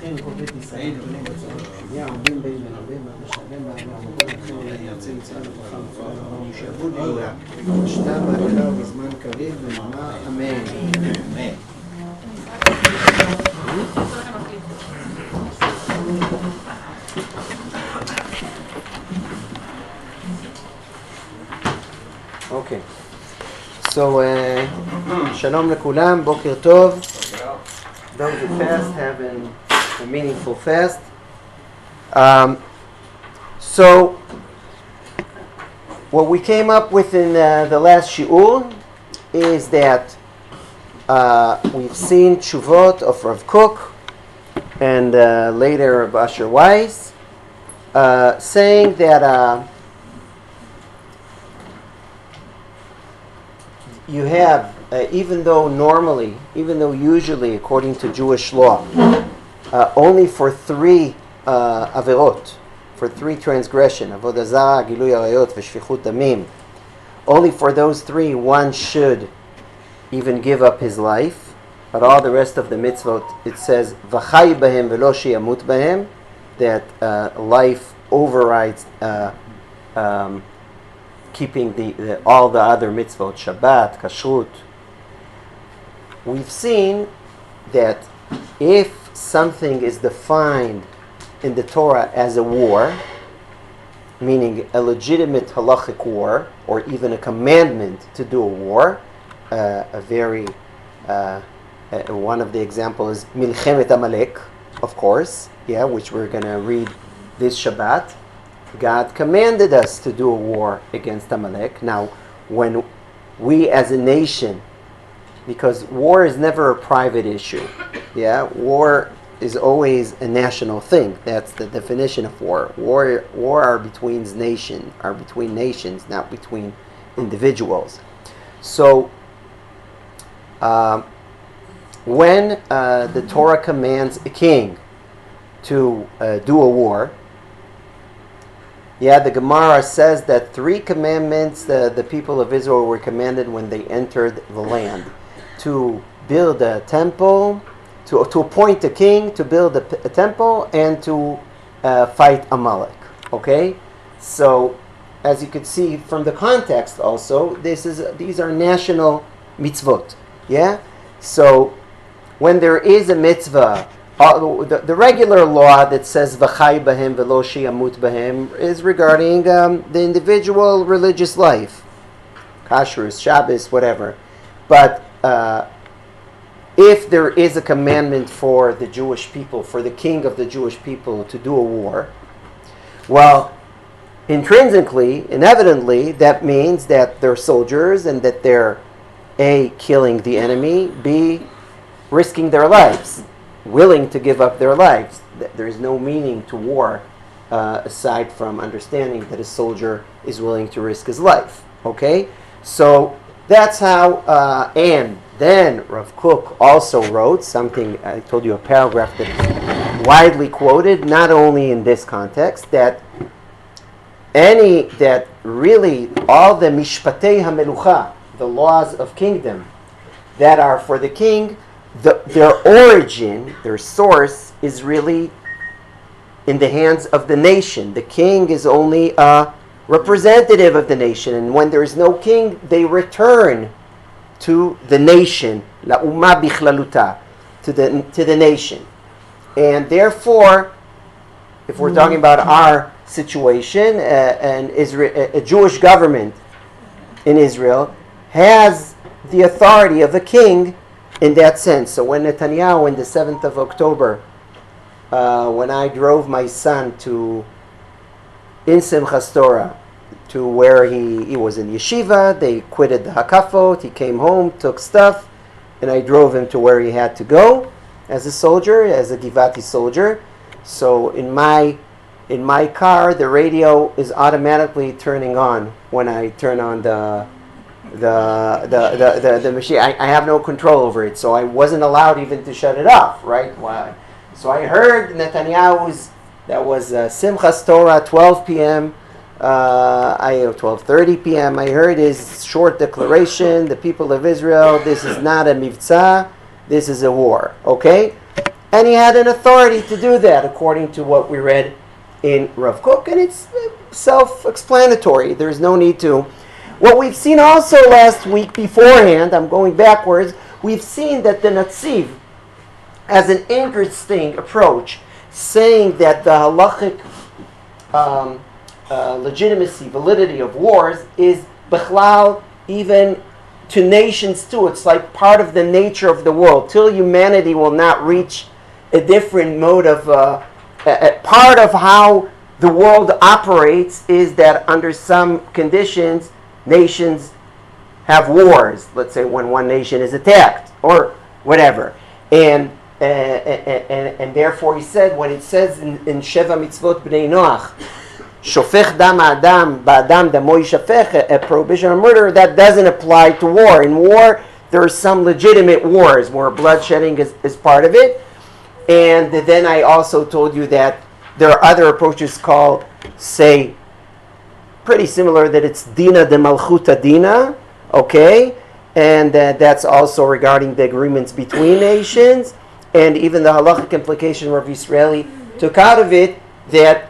לכן כל בית ישראל גדולים בצורה שנייה, עומדים בין בין משלם לכן יוצא יציאה לתוכם ופעם שעבוד יהודה ושתה בעגלה ובזמן קריב ונאמר אמן. Okay. So, shalom lekulam, boker tov. Those who fast having a meaningful fast. So, what we came up with in the last shiur is that we've seen tshuvot of Rav Kook and later of Asher Weiss saying that you have, even though usually, according to Jewish law, only for 3 averot, for 3 transgression, avodah zarah, gilui arayot, v'shfichut damim, only for those 3 one should even give up his life. But all the rest of the mitzvot, it says v'chai bahem v'lo sheyamut bahem, that life overrides keeping all the other mitzvot, Shabbat, Kashrut. We've seen that if something is defined in the Torah as a war, meaning a legitimate halachic war, or even a commandment to do a war, one of the examples is Milchemet Amalek, of course, which we're going to read this Shabbat. God commanded us to do a war against Amalek. Now, when we as a nation, because war is never a private issue, war is always a national thing. That's the definition of war. War are between nations, not between individuals. So, when the Torah commands a king to do a war, the Gemara says that 3 commandments the people of Israel were commanded when they entered the land: to build a temple, to appoint a king, to build a temple, and to fight Amalek. Okay? So, as you can see from the context also, these are national mitzvot. So, when there is a mitzvah, the regular law that says v'chai bahem v'lo sheyamut bahem is regarding the individual religious life, kashrus, Shabbos, whatever. But if there is a commandment for the Jewish people, for the king of the Jewish people to do a war, well, intrinsically, inevitably, that means that they're soldiers and that they're A, killing the enemy, B, risking their lives, willing to give up their lives. There is no meaning to war aside from understanding that a soldier is willing to risk his life. Okay? So that's how, and then Rav Kook also wrote something, I told you a paragraph that is widely quoted, not only in this context, that really all the mishpatei hamelucha, the laws of kingdom that are for the king, their origin, their source, is really in the hands of the nation. The king is only a representative of the nation, and when there is no king, they return to the nation, la umma bichlaluta, to the nation. And therefore, if we're talking about our situation, a Jewish government in Israel has the authority of a king in that sense. So when Netanyahu, in the 7th of October, when I drove my son in Simchas Torah, to where he was in yeshiva, they quitted the hakafot, he came home, took stuff, and I drove him to where he had to go as a soldier, as a Givati soldier. So in my car, the radio is automatically turning on when I turn on the machine. I have no control over it, so I wasn't allowed even to shut it off, right? Wow. So I heard Netanyahu's, that was Simchas Torah, 12 p.m., 12:30 p.m. I heard his short declaration, the people of Israel, this is not a mivtza, this is a war, okay? And he had an authority to do that, according to what we read in Rav Kook, and it's self-explanatory. There's no need to. What we've seen also last week beforehand, I'm going backwards, we've seen that the Netziv has an interesting approach, saying that the halachic legitimacy, validity of wars is bichlal, even to nations too. It's like part of the nature of the world. Till humanity will not reach a different mode of part of how the world operates is that under some conditions nations have wars. Let's say when one nation is attacked or whatever, and therefore he said, when it says in Sheva Mitzvot Bnei Noach, Shofech dam adam ba'adam damo yishafech, a prohibition on murder, that doesn't apply to war. In war, there are some legitimate wars where bloodshedding is part of it. And then I also told you that there are other approaches called, say, pretty similar, that it's Dina de Malchuta Dina, okay? And that's also regarding the agreements between nations. And even the halachic implication Rav Yisraeli took out of it that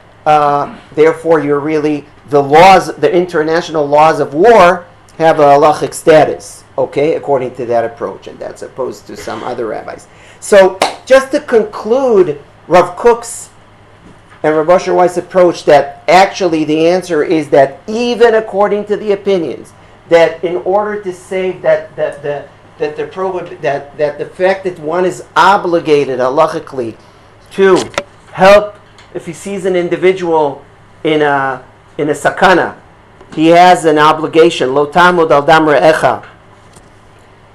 therefore you're really, the laws, the international laws of war have a halachic status, okay, according to that approach. And that's opposed to some other rabbis. So just to conclude Rav Kook's and Rav Asher Weiss's approach, that actually the answer is that even according to the opinions, that in order to say that the fact that one is obligated halachically to help, if he sees an individual in a sakana, he has an obligation, lo tamud al dam re'echa,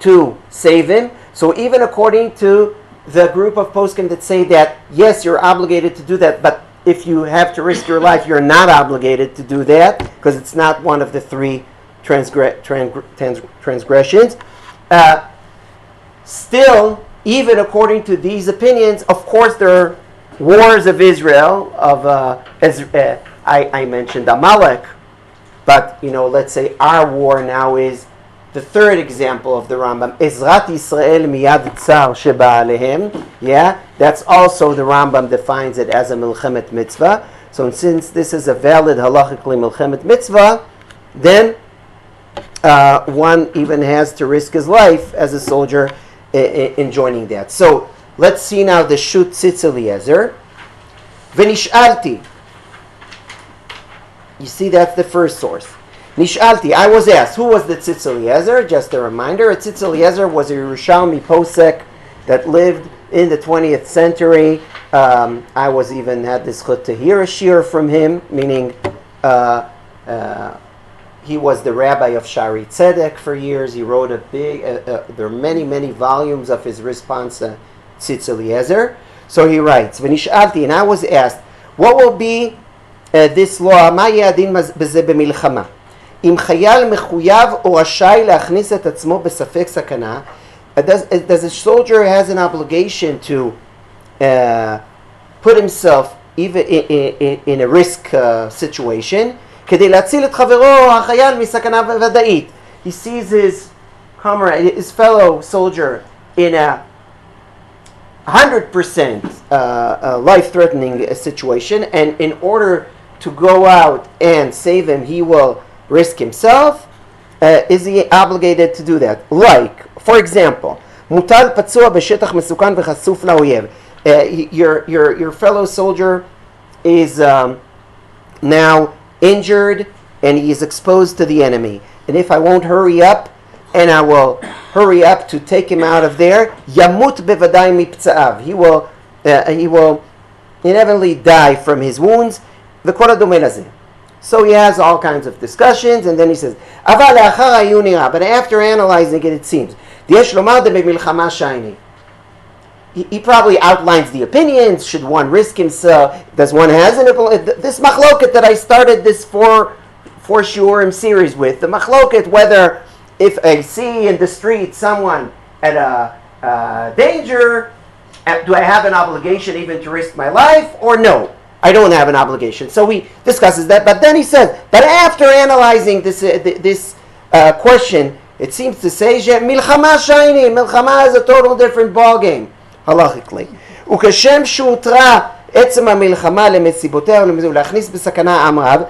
to save him. So even according to the group of poskim that say that, yes, you're obligated to do that, but if you have to risk your life, you're not obligated to do that, because it's not one of the three transgressions. Still, even according to these opinions, of course there are wars of Israel, I mentioned Amalek, but let's say our war now is the third example of the Rambam, Ezrat Yisrael miyad tsar sheba alehem. Yeah, that's also the Rambam defines it as a milchemet mitzvah. So since this is a valid halachically milchemet mitzvah, then one even has to risk his life as a soldier in joining that. So let's see now the Shut Tzitz Eliezer. V'nish'alti. You see, that's the first source. Nish'alti, I was asked, who was the Tzitz Eliezer? Just a reminder, a Tzitz Eliezer was a Yerushalmi posek that lived in the 20th century. I was even had this chut to hear a shir from him, meaning he was the rabbi of Shari Tzedek for years. He wrote a big, there are many, many volumes of his response to Tzitz Eliezer. So he writes, V'nish'alti, and I was asked, what will be this law? Ma yadin b'zeh b'milchama? Im chayal mechuyav or rashai leachnis et atzmo b'safek sakana? Does a soldier has an obligation to put himself even in a risk situation? כדי להציל את חברו החייל מסכנה ודאית. He sees his comrade, his fellow soldier in a 100% life-threatening situation, and in order to go out and save him, he will risk himself. Is he obligated to do that? Like, for example, מוטל פצוע בשטח מסוכן וחשוף לאויב. Your fellow soldier is now injured and he is exposed to the enemy. And if I won't hurry up, and I will hurry up to take him out of there, yamut bevadai miptzaav. He will inevitably die from his wounds. V'kol hadomeh lazeh. So he has all kinds of discussions, and then he says, Aval le'achar hayu nira. But after analyzing it, it seems Yesh lomar de b'milchama shayni. He probably outlines the opinions. Should one risk himself? Does one has this machloket that I started this four shurim series with? The machloket whether if I see in the street someone at a danger, do I have an obligation even to risk my life, or no? I don't have an obligation. So he discusses that, but then he says, but after analyzing this question, it seems to say milchama shayni. Milchama is a total different ballgame. halachically. וכשם שהותרה עצם המלחמה למסיבותיה ולהכניס בסכנה עם רב,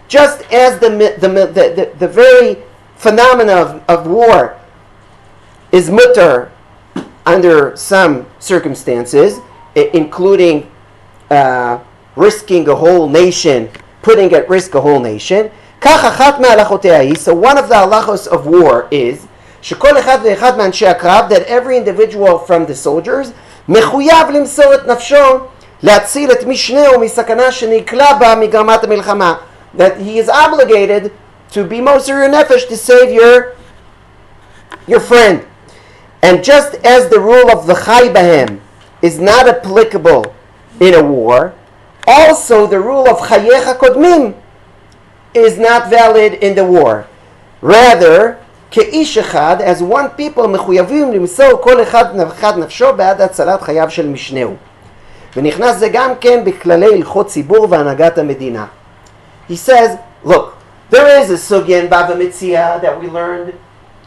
just as the very phenomena of war is mutter under some circumstances, including risking a whole nation, putting at risk a whole nation, כך אחת מהלכותיה היא, so one of the halachos of war is, שכל אחד ואחד מאנשי הקרב, that every individual from the soldiers, מחויב למסור את נפשו, להציל את משנהו מסכנה שנקלע בה מגרמת המלחמה, that he is obligated to be moser your nefesh to save your friend. And just as the rule of the chai bahem is not applicable in a war, also the rule of chayecha kodmim is not valid in the war. Rather, כאיש אחד, as one people מחויבים למסור כל אחד נפשו בעד הצלת חייו של משנהו. ונכנס זה גם כן בכללי הלכות ציבור והנהגת המדינה. He says, look, there is a sugya in Bava Metzia that we learned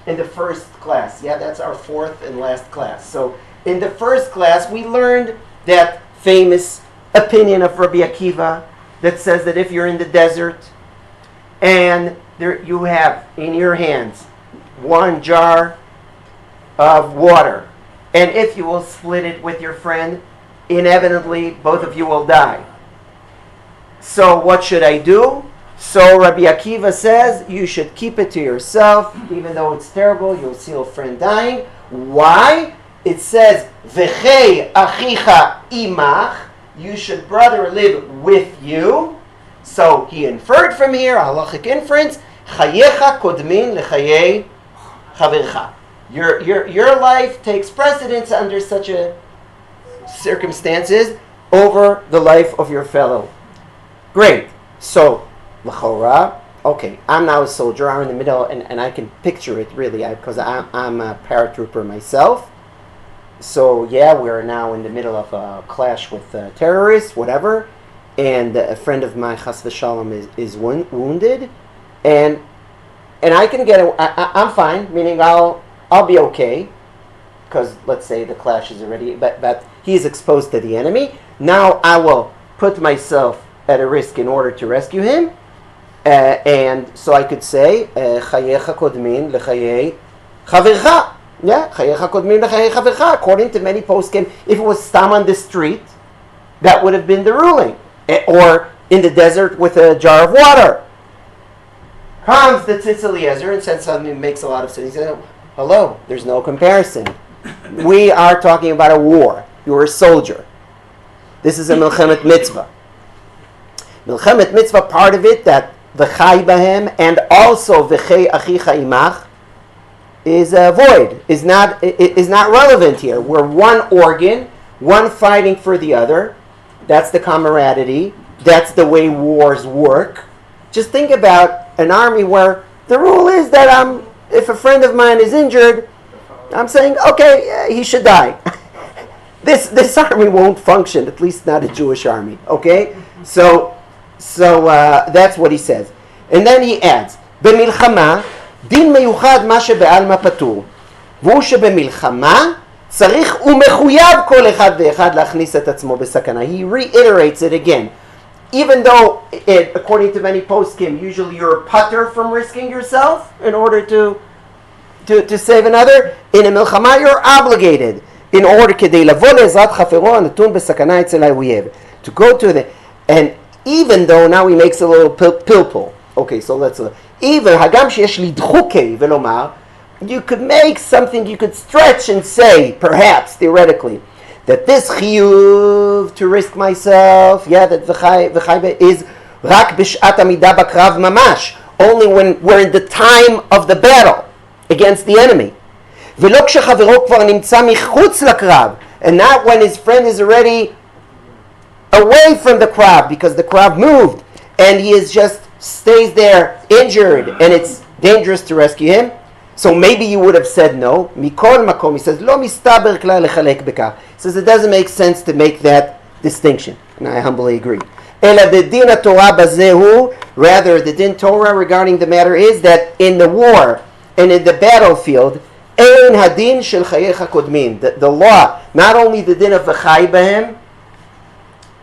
in the first class. Yeah, that's our fourth and last class. So in the first class, we learned that famous opinion of Rabbi Akiva that says that if you're in the desert and there you have in your hands one jar of water, and if you will split it with your friend, inevitably both of you will die. So what should I do? So Rabbi Akiva says you should keep it to yourself, even though it's terrible, you'll see a friend dying. Why? It says, V'chei achicha imach, you should brother live with you. So he inferred from here, halachic inference, chayecha kodmin lechayei chavircha. Your life takes precedence under such a circumstances over the life of your fellow. Great. So, l'chora, okay, I'm now a soldier, I'm in the middle, and I can picture it really, because I'm a paratrooper myself. So, yeah, we're now in the middle of a clash with terrorists, whatever, and a friend of mine, chas v'shalom, is wounded, and I can I'm fine, meaning I'll be okay, because let's say the clash is already, but he's exposed to the enemy. Now I will put myself at a risk in order to rescue him, and so I could say, chayecha kodmin lechayei chavircha. Yeah, chayecha kodmin lechayei chavircha. According to many poskim, if it was stam on the street, that would have been the ruling. Or in the desert with a jar of water. Comes the Tzitz Eliezer and says something that makes a lot of sense. He said, hello, there's no comparison. We are talking about a war. You're a soldier. This is a Milchemet Mitzvah. Milchemet Mitzvah, part of it, that v'chai bahem and also v'chei achicha imach is void, is not relevant here. We're one organ, one fighting for the other. That's the camaraderie. That's the way wars work. Just think about an army where the rule is that if a friend of mine is injured, I'm saying, okay, he should die. This army won't function, at least not a Jewish army. Okay? So that's what he says. And then he adds, במלחמה, דין מיוחד מה שבעלמא פטור. והוא שבמלחמה, צריך ומחויב כל אחד ואחד להכניס את עצמו בסכנה. He reiterates it again. Even though, according to many poskim, usually you're a putter from risking yourself in order to save another, in a milchama you're obligated in order כדי לבוא לעזרת חברו הנתון בסכנה אצל האויב. To go to the, and even though now he makes a little pilpul. Okay, so let's look. Even, הגם שיש לדחוקי ולומר, you could make something, you could stretch and say, perhaps, theoretically, that this chiyuv to risk myself, yeah, that v'chai is rak b'shat amida b'krav mamash, only when we're in the time of the battle against the enemy. ולא כשחברו כבר נמצא מחוץ לקרב, and not when his friend is already away from the krav, because the krav moved, and he is just stays there injured, and it's dangerous to rescue him. So maybe you would have said no. Mikol makom, he says, lo mistaber klal lechalek bekach. He says it doesn't make sense to make that distinction. And I humbly agree. Ela the din Torah bazehu, rather the din Torah regarding the matter is that in the war and in the battlefield, Ein hadin shel chayecha kodmin. The law, not only the din of v'chai b'hem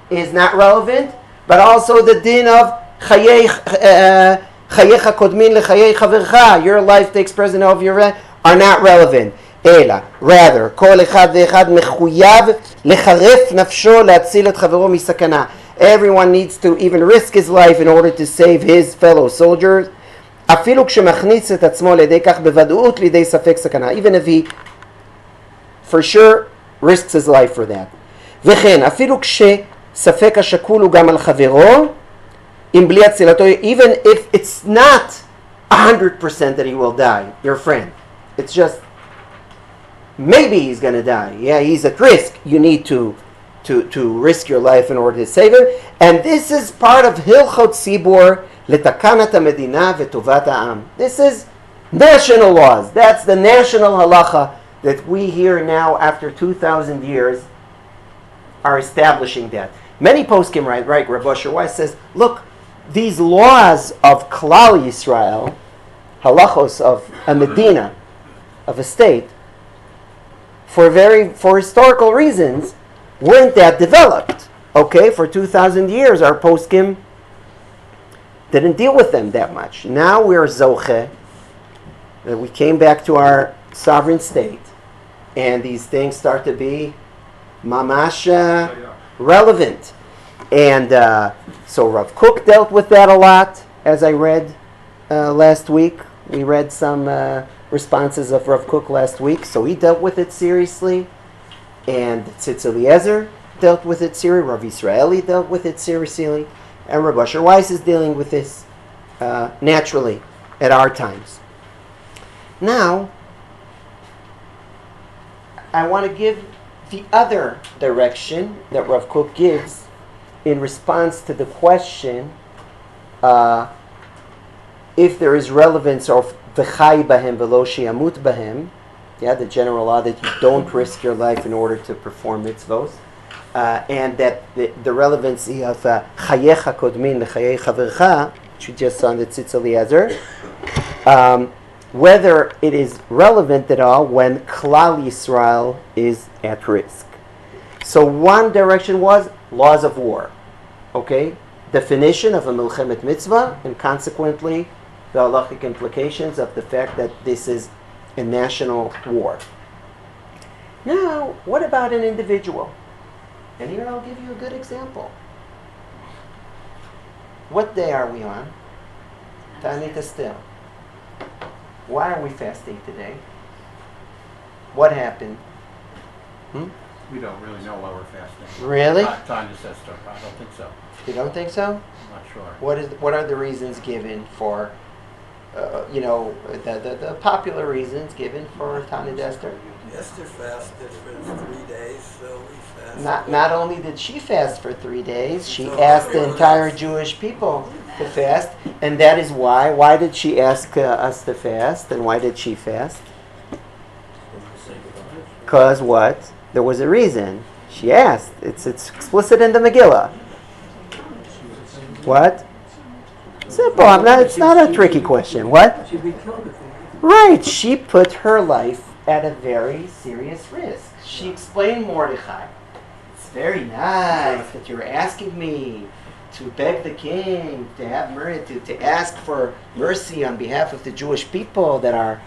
is not relevant, but also the din of chayecha kodmin lechayei chavercha. Your life takes precedence of your are not relevant. Ela, rather, kol echad ve'echad mechuyav lecharef nafsho le'atzil et chavero misakana. Everyone needs to even risk his life in order to save his fellow soldiers. אפילו כשמכניס את עצמו לידי כך בוודאות לידי ספק סכנה. Even if he for sure risks his life for that. וכן, אפילו כשספק השקול הוא גם על חברו, אם בלי הצילתו, even if it's not 100% that he will die, your friend. It's just, maybe he's going to die. Yeah, he's at risk. You need to risk your life in order to save him. And this is part of Hilchot Tzibur, Letakanat HaMedina V'Tovat HaAm. This is national laws. That's the national halacha that we here now, after 2,000 years, are establishing that. Many poskim write, Rabbi Asher Weiss says, look, these laws of Clal Yisrael, halachos of a Medina, of a state, for historical reasons, weren't that developed. Okay, for 2,000 years, our poskim didn't deal with them that much. Now we're zoche, that we came back to our sovereign state, and these things start to be mamash relevant. And so Rav Kook dealt with that a lot, as I read last week. We read some responses of Rav Kook last week, so he dealt with it seriously. And Tzitz Eliezer dealt with it seriously. Rav Yisraeli dealt with it seriously. And Rabbi Asher Weiss is dealing with this naturally at our times. Now, I want to give the other direction that Rav Kook gives in response to the question if there is relevance of v'chai bahem v'lo she'amut bahem, the general law that you don't risk your life in order to perform mitzvos, and that the relevancy of chayecha kodmin lechayei chavercha, which we just saw in the Tzitz Eliezer, whether it is relevant at all when Clal Yisrael is at risk. So one direction was laws of war, okay? Definition of a milchemet mitzvah, and consequently the halachic implications of the fact that this is a national war. Now, what about an individual? And here I'll give you a good example. What day are we on? Ta'anit Esther. Why are we fasting today? What happened? We don't really know why we're fasting. Really? Tanya says so. I don't think so. You don't think so? I'm not sure. What are the reasons given for, the popular reasons given for Ta'anit Esther? Esther fasted for 3 days, so we fasted. Not only did she fast for 3 days, she asked the entire Jewish people to fast, and that is why. Why did she ask us to fast, and why did she fast? Because what? There was a reason. She asked. It's explicit in the Megillah. What? Simple. It's not a tricky question. What? Right. She put her life at a very serious risk. She explained Mordechai. It's very nice that you're asking me to beg the king to have mercy, to ask for mercy on behalf of the Jewish people there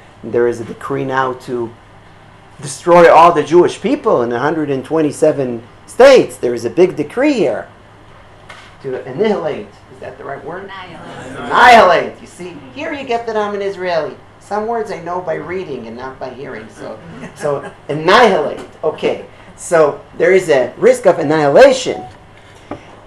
is a decree now to destroy all the Jewish people in 127 states. There is a big decree here to annihilate. Is that the right word? Annihilate. You see, here you get that I'm an Israeli. Some words I know by reading and not by hearing. So annihilate. Okay. So there is a risk of annihilation.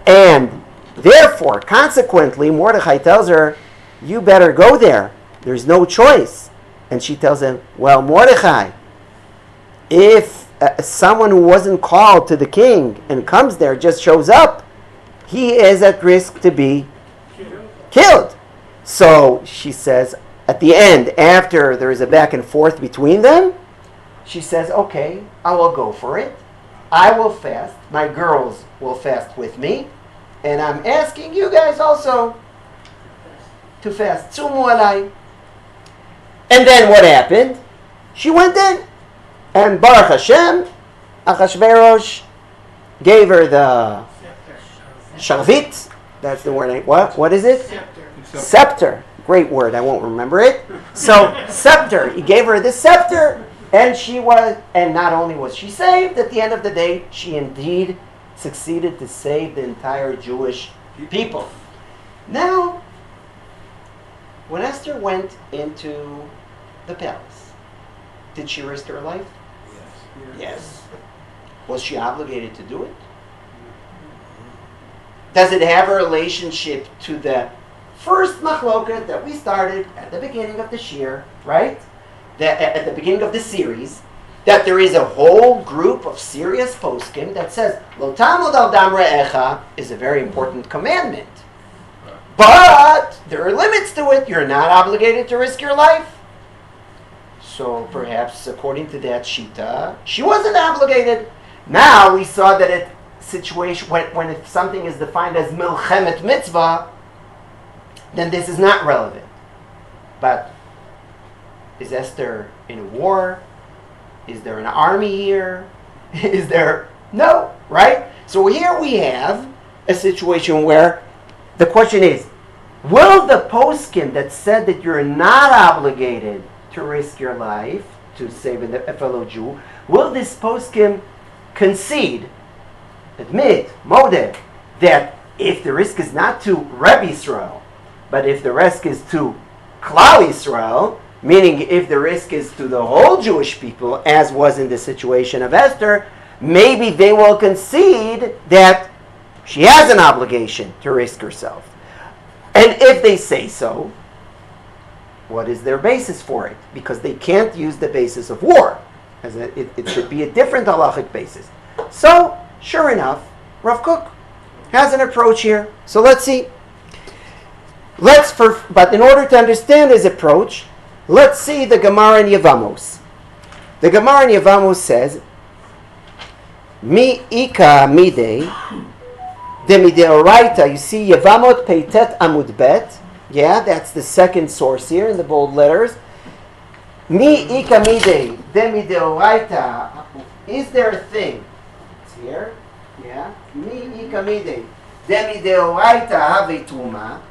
And therefore, consequently, Mordechai tells her, you better go there. There's no choice. And she tells him, well, Mordechai, if someone who wasn't called to the king and comes there, just shows up, he is at risk to be killed. So she says, at the end, after there is a back and forth between them, she says, okay, I will go for it. I will fast. My girls will fast with me. And I'm asking you guys also to fast. Tzumu alai. And then what happened? she went in. And Baruch Hashem, Achashverosh gave her the Shavit. That's the word. What is it? Scepter. Great word. I won't remember it. So, scepter. He gave her the scepter. And not only was she saved, at the end of the day, she indeed succeeded to save the entire Jewish people. Now, when Esther went into the palace, did she risk her life? Yes. Was she obligated to do it? Does it have a relationship to the first machloket that we started at the beginning of the shir, right? At the beginning of the series, that there is a whole group of serious poskim that says, Lo tamod al dam re'echa is a very important commandment. But there are limits to it. You're not obligated to risk your life. So perhaps according to that shita, she wasn't obligated. Now we saw that a situation when something is defined as milchemet mitzvah, then this is not relevant. But is Esther in a war? Is there an army here? Is there? No, right? So here we have a situation where the question is, will the poskim that said that you're not obligated to risk your life to save a fellow Jew, will this poskim concede, admit, modeh, that if the risk is not to Rabbi Israel, but if the risk is to Clal Israel, meaning if the risk is to the whole Jewish people, as was in the situation of Esther, maybe they will concede that she has an obligation to risk herself. And if they say so, what is their basis for it? Because they can't use the basis of war. It should be a different halachic basis. So, sure enough, Rav Kook has an approach here. So let's see. But in order to understand his approach, let's see the Gemara in Yevamos. The Gemara in Yevamos says, Mi ika midei, de mideoraita. You see Yevamot peitet amud bet. Yeah, that's the second source here in the bold letters. Mi ika midei, de mideoraita. Is there a thing? It's here. Yeah. Mi ika midei, de mideoraita have tuma.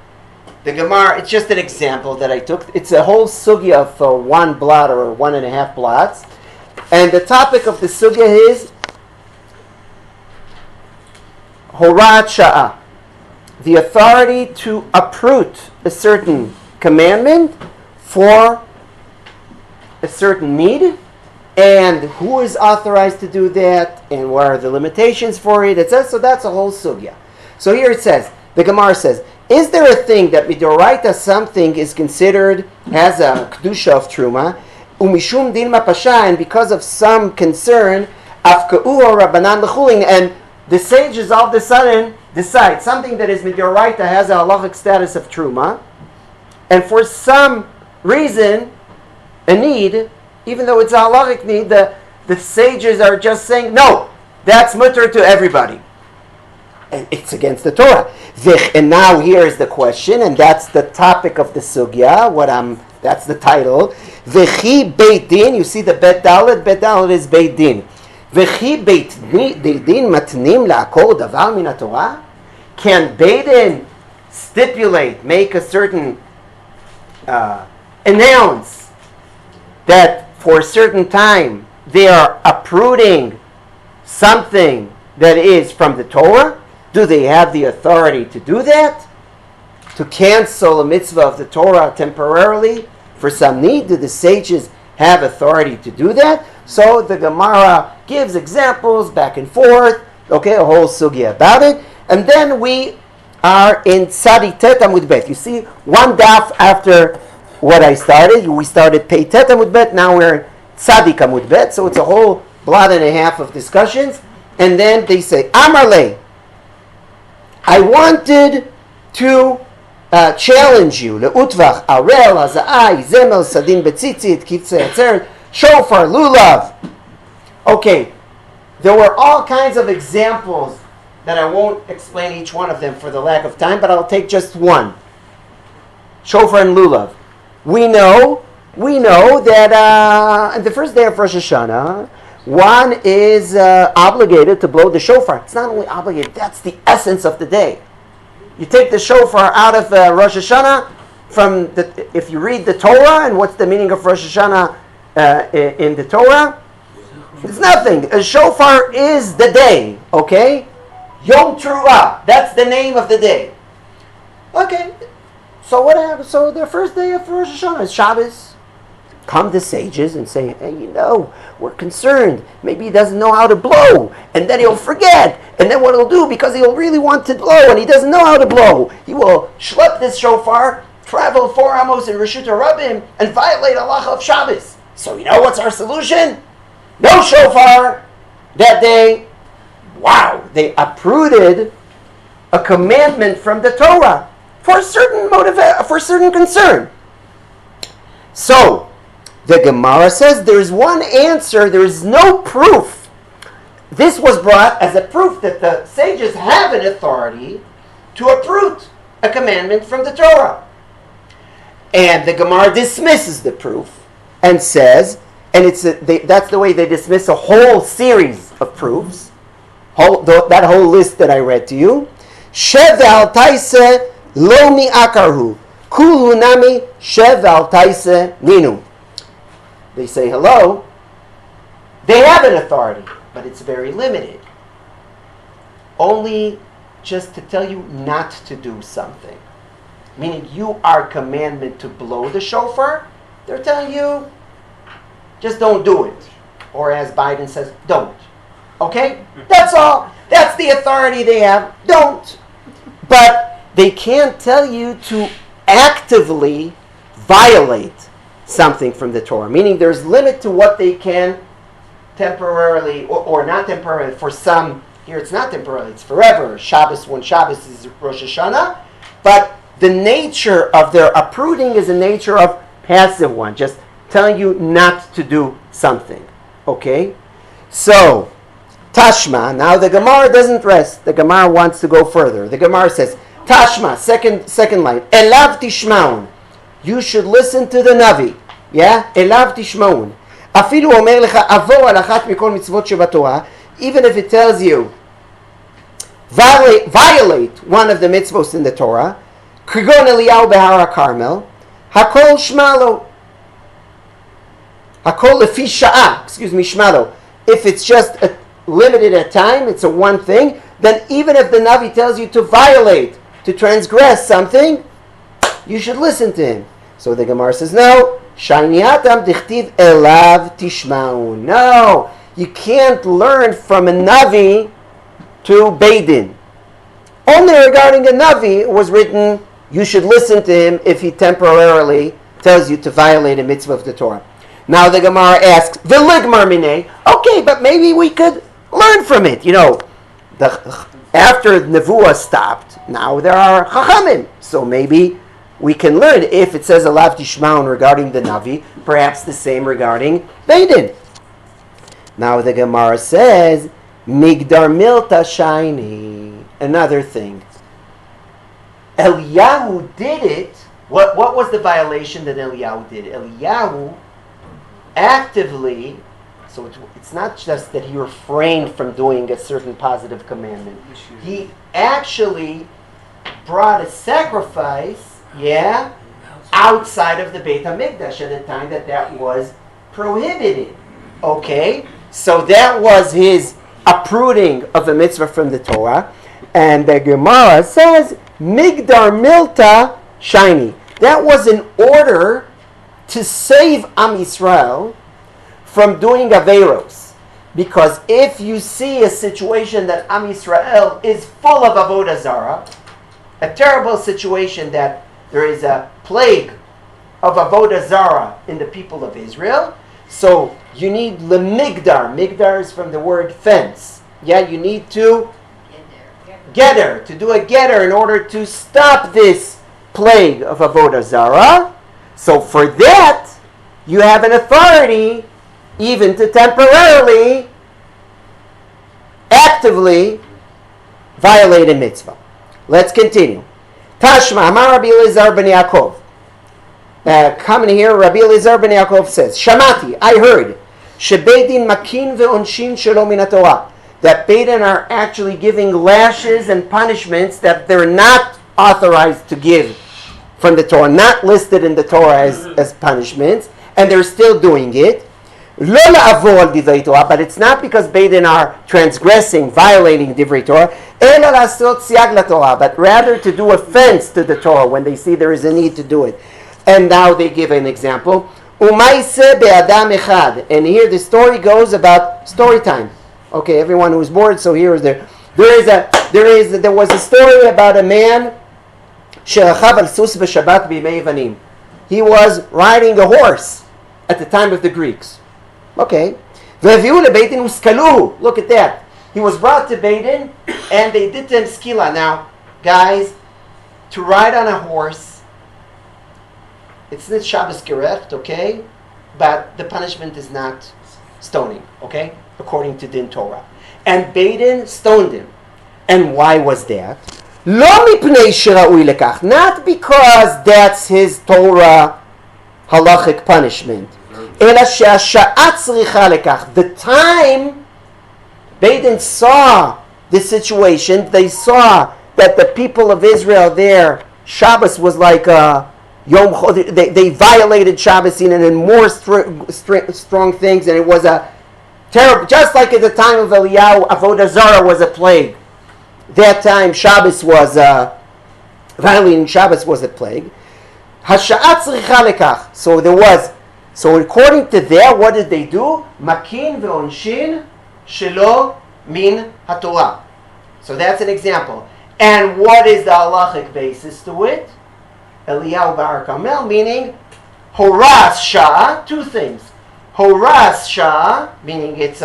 The Gemara, it's just an example that I took. It's a whole sugya of one blot or 1.5 blots. And the topic of the sugya is Horat Sha'ah, the authority to uproot a certain commandment for a certain need, and who is authorized to do that, and what are the limitations for it, etc. So that's a whole sugya. So here it says, the Gemara says, is there a thing that midoraita something is considered has a kedusha of truma, umishum dilma pasha, and because of some concern, afka'u or rabbanan l'chulin, and the sages all of a sudden decide something that is midoraita has a halachic status of truma, and for some reason, a need, even though it's a halachic need, the sages are just saying, no, that's mutter to everybody. And it's against the Torah. And now here is the question, and that's the topic of the sugya. That's the title. V'chi beit din. You see the bet dalet. Bet dalet is beit din. V'chi beit din matnim la'akol davar min Torah. Can beit din stipulate, make a certain announce that for a certain time they are uprooting something that is from the Torah? Do they have the authority to do that? To cancel a mitzvah of the Torah temporarily for some need? Do the sages have authority to do that? So the Gemara gives examples back and forth, okay, a whole sugya about it. And then we are in Tzadi Tet Amud Bet. You see, one daf after what I started. We started Pei Tet Amud Bet, now we're in Tzadik Amud Bet. So it's a whole blot and a half of discussions. And then they say, Amarle, I wanted to challenge you. Le'utvach, arel, haza'ai, zemel, sadin, betzitzit, kivtzei, etzer, shofar, lulav. Okay, there were all kinds of examples that I won't explain each one of them for the lack of time, but I'll take just one. Shofar and lulav. We know, we know that on the first day of Rosh Hashanah, one is obligated to blow the shofar. It's not only obligated, that's the essence of the day. You take the shofar out of Rosh Hashanah, if you read the Torah, and what's the meaning of Rosh Hashanah in the Torah? It's nothing. A shofar is the day, okay? Yom Teruah, that's the name of the day. Okay, so what happens? So the first day of Rosh Hashanah is Shabbos. Come the sages and say, hey, we're concerned. Maybe he doesn't know how to blow. And then he'll forget. And then what he'll do, because he'll really want to blow and he doesn't know how to blow, he will schlep this shofar, travel 4 amos in Reshut HaRabim, and violate halacha of Shabbos. So what's our solution? No shofar that day. Wow, they uprooted a commandment from the Torah for a certain for a certain concern. So, the Gemara says there is one answer, there is no proof. This was brought as a proof that the sages have an authority to uproot a commandment from the Torah. And the Gemara dismisses the proof and says, and that's the way they dismiss a whole series of proofs, that whole list that I read to you. Shev al taise lo mi akarhu, kulu nami shev al taise ninu. They say, hello, they have an authority, but it's very limited. Only just to tell you not to do something. Meaning you are commanded to blow the shofar, they're telling you, just don't do it. Or as Biden says, don't. Okay? That's all. That's the authority they have. Don't. But they can't tell you to actively violate something from the Torah. Meaning there's limit to what they can temporarily, or not temporarily, for some, here it's not temporarily, it's forever. Shabbos, when Shabbos is Rosh Hashanah. But the nature of their uprooting is a nature of passive one. Just telling you not to do something. Okay? So, Tashma, now the Gemara doesn't rest. The Gemara wants to go further. The Gemara says, Tashma, second line, Elav Tishmaun. You should listen to the Navi. Yeah? Elav Tishmaun. Afilu omer lecha avo al achat mikol mitzvot shebatorah. Even if it tells you, violate one of the mitzvot in the Torah, Krigon Eliyahu behar HaKarmel, Hakol Shmalo. Hakol lefi sha'ah, shmalo. If it's just limited at time, it's a one thing, then even if the Navi tells you to violate, to transgress something, you should listen to him. So the Gemara says, no, Shayniatam dichtiv elav tishmaun. No, you can't learn from a Navi to Beidin. Only regarding a Navi it was written, you should listen to him if he temporarily tells you to violate a mitzvah of the Torah. Now the Gemara asks, V'ligmar minei. Okay, but maybe we could learn from it. After Nevuah stopped, now there are Chachamim. So maybe we can learn if it says Elav Tishmaun regarding the Navi, perhaps the same regarding Beidin. Now the Gemara says, Migdar Milta Shaini. Another thing. Eliyahu did it. What was the violation that Eliyahu did? Eliyahu actively, so it's not just that he refrained from doing a certain positive commandment. He actually brought a sacrifice, outside of the Beit HaMikdash at a time that was prohibited. Okay? So that was his uprooting of a mitzvah from the Torah. And the Gemara says, Migdar Milta Shaini. That was in order to save Am Yisrael from doing Averos. Because if you see a situation that Am Yisrael is full of Avodah Zarah, a terrible situation that there is a plague of Avodah Zarah in the people of Israel, so you need lemigdar. Migdar is from the word fence. You need to getter, to do a getter in order to stop this plague of Avodah Zarah. So for that, you have an authority even to temporarily, actively violate a mitzvah. Let's continue. Tashma, Amar Rabbi Elazar ben Yaakov. Coming here, Rabbi Eliezer ben Yaakov says, Shamati, I heard, Shebedin makin ve'onshin shelo min haTorah, that Beidin are actually giving lashes and punishments that they're not authorized to give from the Torah, not listed in the Torah as punishments, and they're still doing it. Lo la'avor al divrei Torah, but it's not because Beidin are transgressing, violating divrei Torah, ela la'asot siag laTorah, but rather to do offense to the Torah when they see there is a need to do it. And now they give an example. Umaise be'adam echad, and here the story goes about story time. Okay, everyone who's bored, so here is there. There was a story about a man. She'achav al sus v'shabbat b'yimei Yevanim. He was riding a horse at the time of the Greeks. Okay. Ve'viu leBeitin uskaluhu. Look at that. He was brought to Beitin, and they did to him skila. Now, guys, to ride on a horse, it's not Shabbos gerecht, okay? But the punishment is not stoning, okay? According to Din Torah. And Beidin stoned him. And why was that? Lo mipnei shera'ui lekach. Not because that's his Torah halachic punishment. Ela she'asha'at tzricha lekach. The time Beidin saw the situation, they saw that the people of Israel there, Shabbos was like a Yom Chol, they violated Shabbos in more strong things, and it was a terrible, just like at the time of Eliyahu, Avodah Zarah was a plague. That time Shabbos was, violating Shabbos was a plague. Hasha'at tzricha lekach. So according to that, what did they do? Makin ve'onshin shelo min haTorah. So that's an example. And what is the halachic basis to it? Eliyahu Bar Kamel, meaning horas shah, two things. Horas shah, meaning it's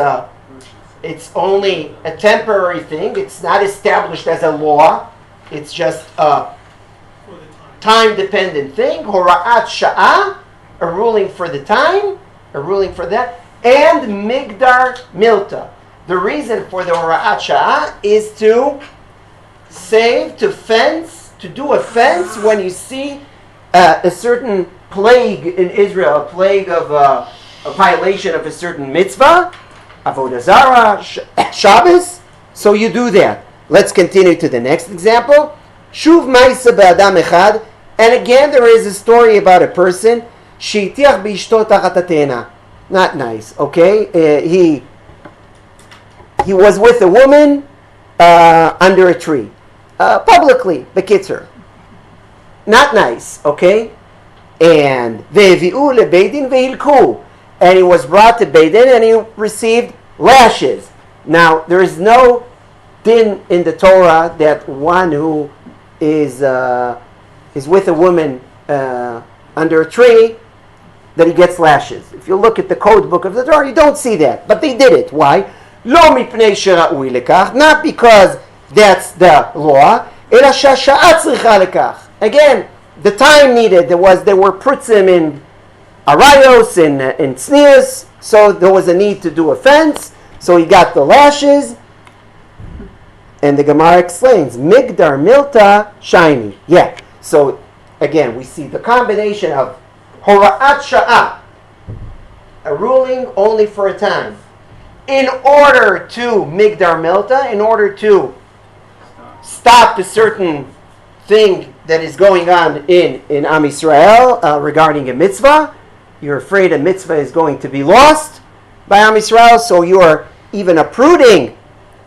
only a temporary thing. It's not established as a law. It's just a time-dependent thing. Hora'at shah, a ruling for the time, a ruling for that. And migdar milta. The reason for the hora'at shah is to save, to fence, to do a fence when you see a certain plague in Israel, a plague of a violation of a certain mitzvah, Avodah Zarah, Shabbos. So you do that. Let's continue to the next example. Shuv ma'isa be'adam echad. And again, there is a story about a person. Sheitiach b'ishto tachat hatena. Not nice, okay? He was with a woman under a tree. Publicly, bekitzer. Not nice, okay? And ve'vi'u lebeidin ve'ilku. And he was brought to Beidin and he received lashes. Now, there is no din in the Torah that one who is with a woman under a tree, that he gets lashes. If you look at the code book of the Torah, you don't see that. But they did it. Why? Lo mipnei shera'ui lekach. Not because that's the law. Ela sha'at tzricha lekach. Again, the time needed. There were prutzim in arayos, in tznius, so there was a need to do a fence. So he got the lashes, and the Gemara explains migdar milta shiny. Yeah. So again, we see the combination of hora'at sha'ah, a ruling only for a time, in order to migdar milta, in order to stop a certain thing that is going on in Am Yisrael regarding a mitzvah. You're afraid a mitzvah is going to be lost by Am Yisrael, so you are even uprooting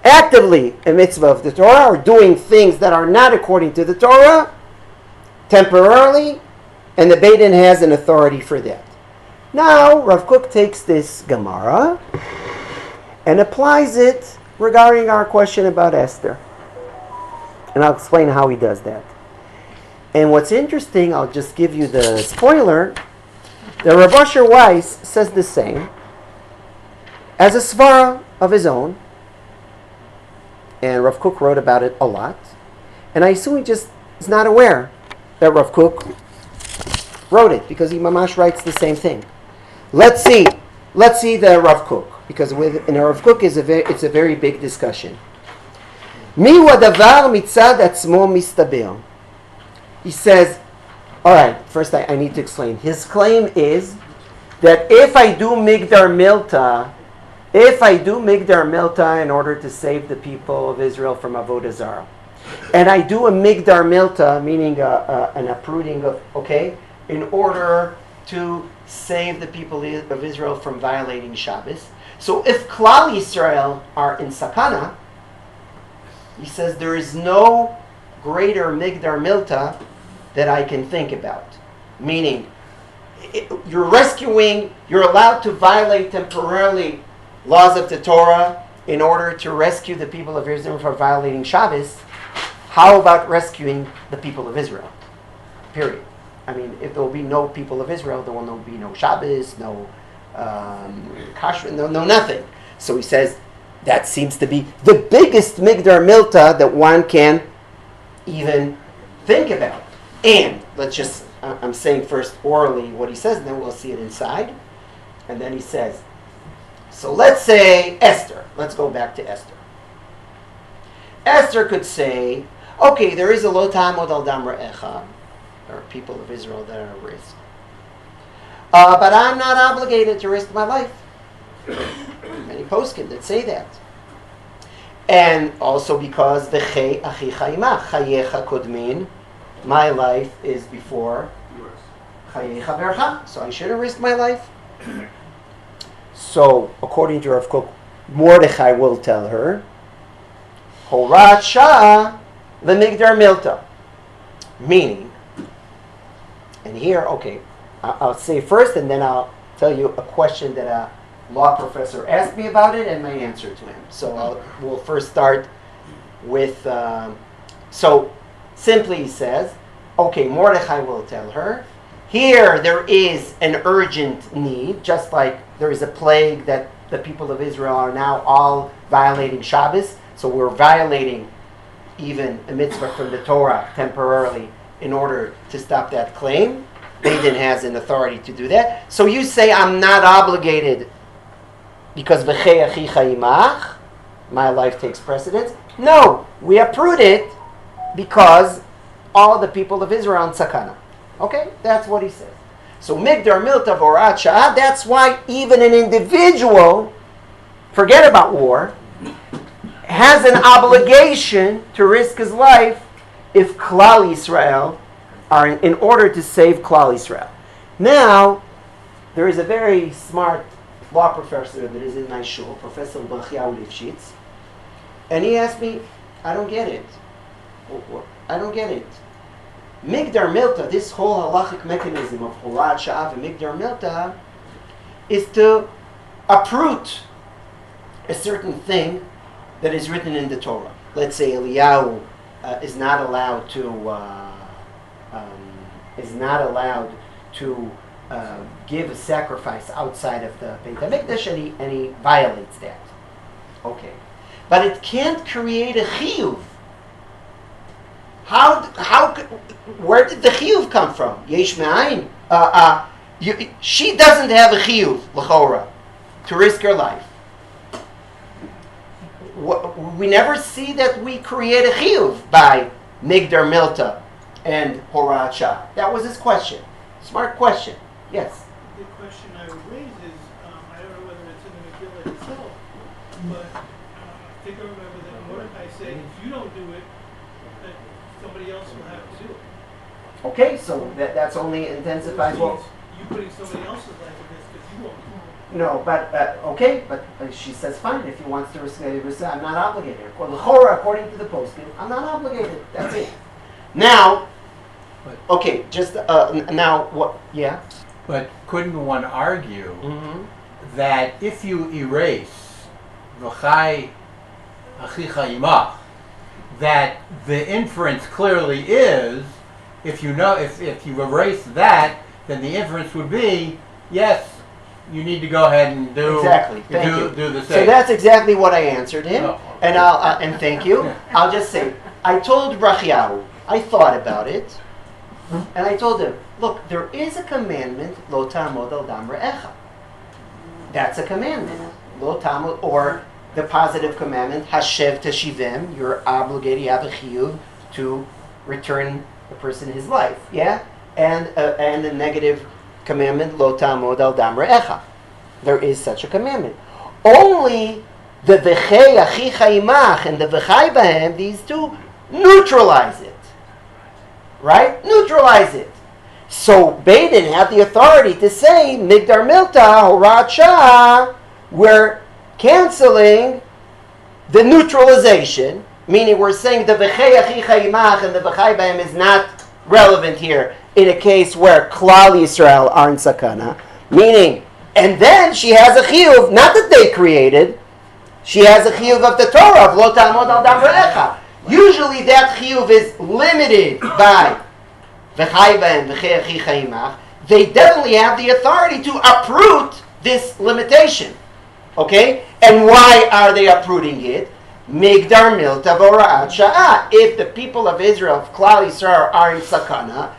actively a mitzvah of the Torah, or doing things that are not according to the Torah temporarily, and the Beit Din has an authority for that. Now, Rav Kook takes this Gemara and applies it regarding our question about Esther. And I'll explain how he does that. And what's interesting, I'll just give you the spoiler, that Rav Asher Weiss says the same as a svara of his own. And Rav Kook wrote about it a lot. And I assume he just is not aware that Rav Kook wrote it, because he mamash writes the same thing. Let's see the Rav Kook, because in Rav Kook it's a very big discussion. Mi hu hadavar mitzad atzmo mistaber. He says, All right, first I need to explain. His claim is that if I do Migdar Milta in order to save the people of Israel from Avodah Zarah, and I do a Migdar Milta, meaning an uprooting of, in order to save the people of Israel from violating Shabbos. So if Clal Yisrael are in Sakana, he says there is no greater Migdar Milta that I can think about. Meaning, you're allowed to violate temporarily laws of the Torah in order to rescue the people of Israel from violating Shabbos. How about rescuing the people of Israel? Period. I mean, if there will be no people of Israel, there will be no Shabbos, no kashrut, no nothing. So he says that seems to be the biggest Migdar Milta that one can even think about. And I'm saying first orally what he says, and then we'll see it inside. And then he says, so let's say Esther. Let's go back to Esther. Esther could say, okay, there is a lo ta'amod al dam re'echa. There are people of Israel that are at risk. But I'm not obligated to risk my life. Many poskim that say that. And also because the chei achicha imach, chayecha kodmin, my life is before chayecha bercha, so I shouldn't risk my life. So, according to Rav Kook, Mordechai will tell her, Horat Shah Lemigdar Milta. Meaning, and here, I'll say first and then I'll tell you a question that a law professor asked me about it and my answer to him. So we'll first start with, so simply he says, Mordechai will tell her, here there is an urgent need, just like there is a plague that the people of Israel are now all violating Shabbos, so we're violating even a mitzvah from the Torah temporarily in order to stop that claim. Beidin has an authority to do that. So you say, I'm not obligated because v'chei achicha imach, my life takes precedence. No, we uproot it because all the people of Israel are in sakana. Okay, that's what he says. So Migdar Milta Vorat Sha'ah, that's why even an individual, forget about war, has an obligation to risk his life if Clal Yisrael are in order to save Clal Yisrael. Now, there is a very smart law professor that is in my shul, Professor Bachiaou Lifshitz, and he asked me, I don't get it. Migdar Milta, this whole halachic mechanism of Horat Sha'ah and Migdar Milta, is to uproot a certain thing that is written in the Torah. Let's say Eliyahu is not allowed to give a sacrifice outside of the Beit HaMikdash, and he violates that. Okay, but it can't create a chiyuv. Where did the chiyuv come from? Yesh me'ayin. She doesn't have a chiyuv, l'chora, to risk her life. We never see that we create a chiyuv by Migdar Milta and Horat Shah. That was his question. Smart question. Yes? The question I would raise is, I don't know whether it's in the Megillah itself, but I think I remember that Mordechai said, if you don't do it, that somebody else will have to do it. Okay, so that's only intensifies what? You putting somebody else's life at risk because you won't. No, but she says fine if he wants to risk it. I'm not obligated. According to the posting, I'm not obligated. That's it. Now, now what? Yeah. But couldn't one argue that if you erase v'chai achicha imach, that the inference clearly is, if you erase that, then the inference would be, yes, you need to go ahead and do the same. So that's exactly what I answered him, and thank you. I'll just say, I told Bachiaou, I thought about it, and I told him, look, there is a commandment, lo ta'amod al dam re'echa. That's a commandment, lo ta'amod, or the positive commandment, hashev teshivim, you're obligated, you have a chiyuv to return the person his life, yeah? and the negative commandment, lo ta'amod al dam re'echa. There is such a commandment. Only the v'chei achicha imach and the v'chai b'hem, these two, neutralize it. Right? Neutralize it. So Beit Din have the authority to say, Migdar Milta, Horat Shah, we're canceling the neutralization, meaning we're saying the V'chei Achicha Imach and the V'chai B'hem is not relevant here in a case where Clal Yisrael are in Sakana, meaning, and then she has a chiyuv, not that they created, she has a chiyuv of the Torah, of Lo Ta'amod Al Dam Re'echa. Usually that chiyuv is limited by V'chai B'hem, V'chei Achicha Imach. They definitely have the authority to uproot this limitation. Okay? And why are they uprooting it? Migdar Milta V'Hora'at Sha'ah. If the people of Israel, of Clal Yisrael, are in Sakana,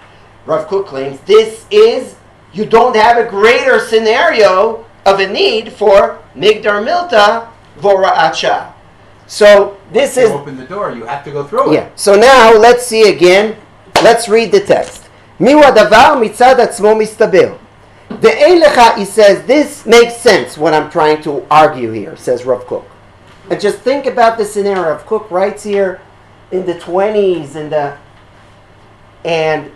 Rav Kook claims this is, you don't have a greater scenario of a need for Migdar Milta V'Hora'at Sha'ah. So this is... open the door, you have to go through it. Yeah. So now let's see again. Let's read the text. Miwa davar mitzad atzmo mistaber. De'en lecha, he says, this makes sense, what I'm trying to argue here, says Rav Kook. And just think about the scenario. Rav Kook writes here in the 20s, and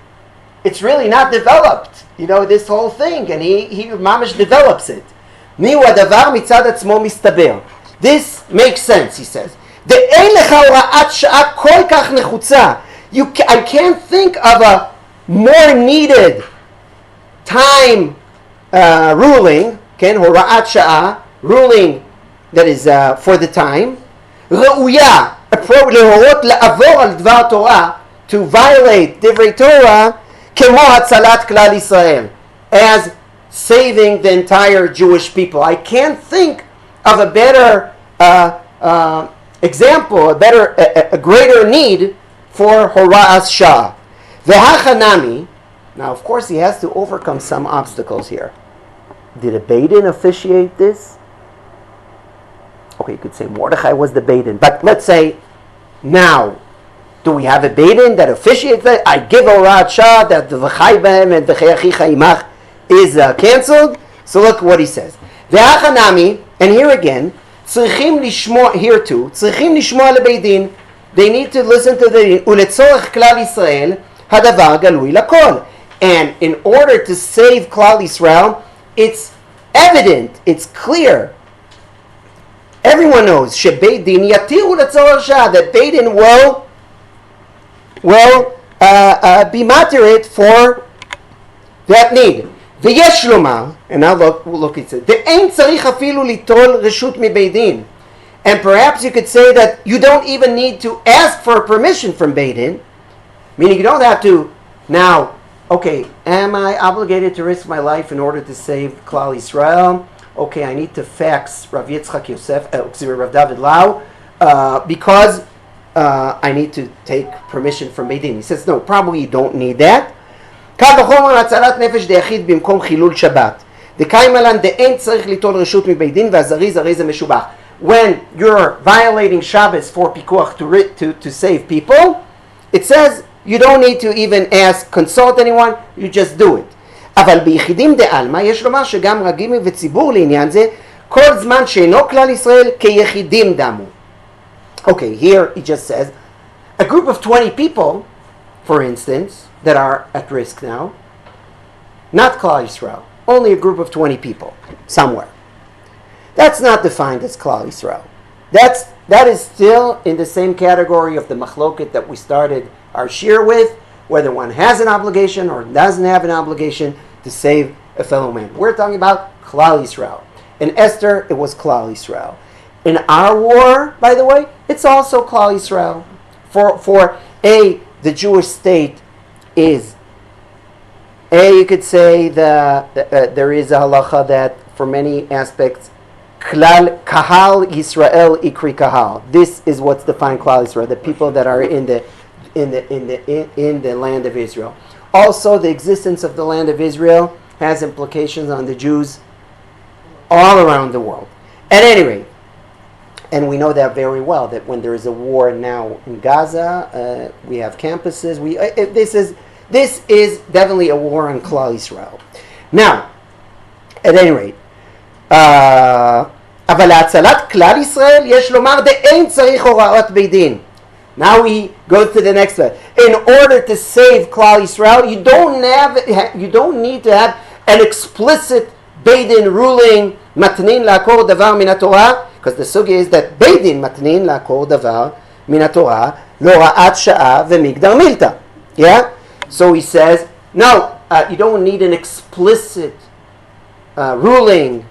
it's really not developed, this whole thing, and he mamish develops it. Miwa davar mitzad atzmo mistaber. This makes sense, he says. De'en lecha hora'at sha'ah kol kach nechutza. I can't think of a more needed time ruling, hora'at sha'ah, ruling that is for the time, ראויה, להורות לעבור על דבר תורה, to violate דברי Torah, כמו הצלת כלל ישראל, as saving the entire Jewish people. I can't think of a better example, a greater need for Hora'as Shah. V'hachanami, now of course he has to overcome some obstacles here. Did a Beit Din officiate this? Okay, you could say Mordechai was the Beit Din, but let's say now, do we have a Beit Din that officiates that? I give Hora'at Shah that the V'chai B'hem and V'chei Achicha Imach is cancelled. So look what he says. V'hachanami, and here again, tzrichim lishmoa, here too, tzrichim lishmoa leBeit Din. They need to listen to the ולצורך כלל ישראל הדבר גלוי לכל. And in order to save Klal Yisrael, it's evident, it's clear. Everyone knows שבית דין יתירו לצורך שעה, that Beit Din will be moderate for that need. ויש לומר, and now look it says, ואין צריך אפילו ליטול רשות מבית דין. And perhaps you could say that you don't even need to ask for permission from Beit Din, meaning you don't have to now, okay, am I obligated to risk my life in order to save Klal Yisrael? Okay, I need to fax Rav Yitzchak Yosef, Rav David Lau, because I need to take permission from Beit Din. He says, no, probably you don't need that. קל וחומר הצלת נפש דיחיד במקום חילול שבת. דקיים עלן דאין צריך ליטול רשות מבית דין והזריז הרי זה משובח. When you're violating Shabbos for pikuach to save people, it says you don't need to even consult anyone, you just do it. אבל ביחידים דעלמא יש לומר שגם רגילים וציבור לעניין זה כל זמן שאינו כלל ישראל כיחידים דמו. Okay, here he just says a group of 20 people, for instance, that are at risk now, not Klal Yisrael, only a group of 20 people somewhere. That's not defined as Klal Yisrael. That is still in the same category of the machloket that we started our shir with, whether one has an obligation or doesn't have an obligation to save a fellow man. We're talking about Klal Yisrael. In Esther, it was Klal Yisrael. In our war, by the way, it's also Klal Yisrael. For the Jewish state is, you could say there is a halacha that for many aspects, Clal Kahal Yisrael Ikri Kahal. This is what's defined Klal Yisrael, the people that are in the land of Israel. Also, the existence of the land of Israel has implications on the Jews all around the world. At any rate, and we know that very well, that when there is a war now in Gaza, we have campuses. This is definitely a war on Clal Yisrael. Now, at any rate, אבל להצלת כלל ישראל יש לומר דאין צריך הוראות בית דין. Now we go to the next one. In order to save Clal Yisrael, you don't need to have an explicit Beit Din ruling matnin la'akor davar min haTorah, because the sugya is that Beit Din matnin la'akor davar min haTorah l'hora'at sha'ah ve'migdar milta. Yeah? So he says, no, you don't need an explicit ruling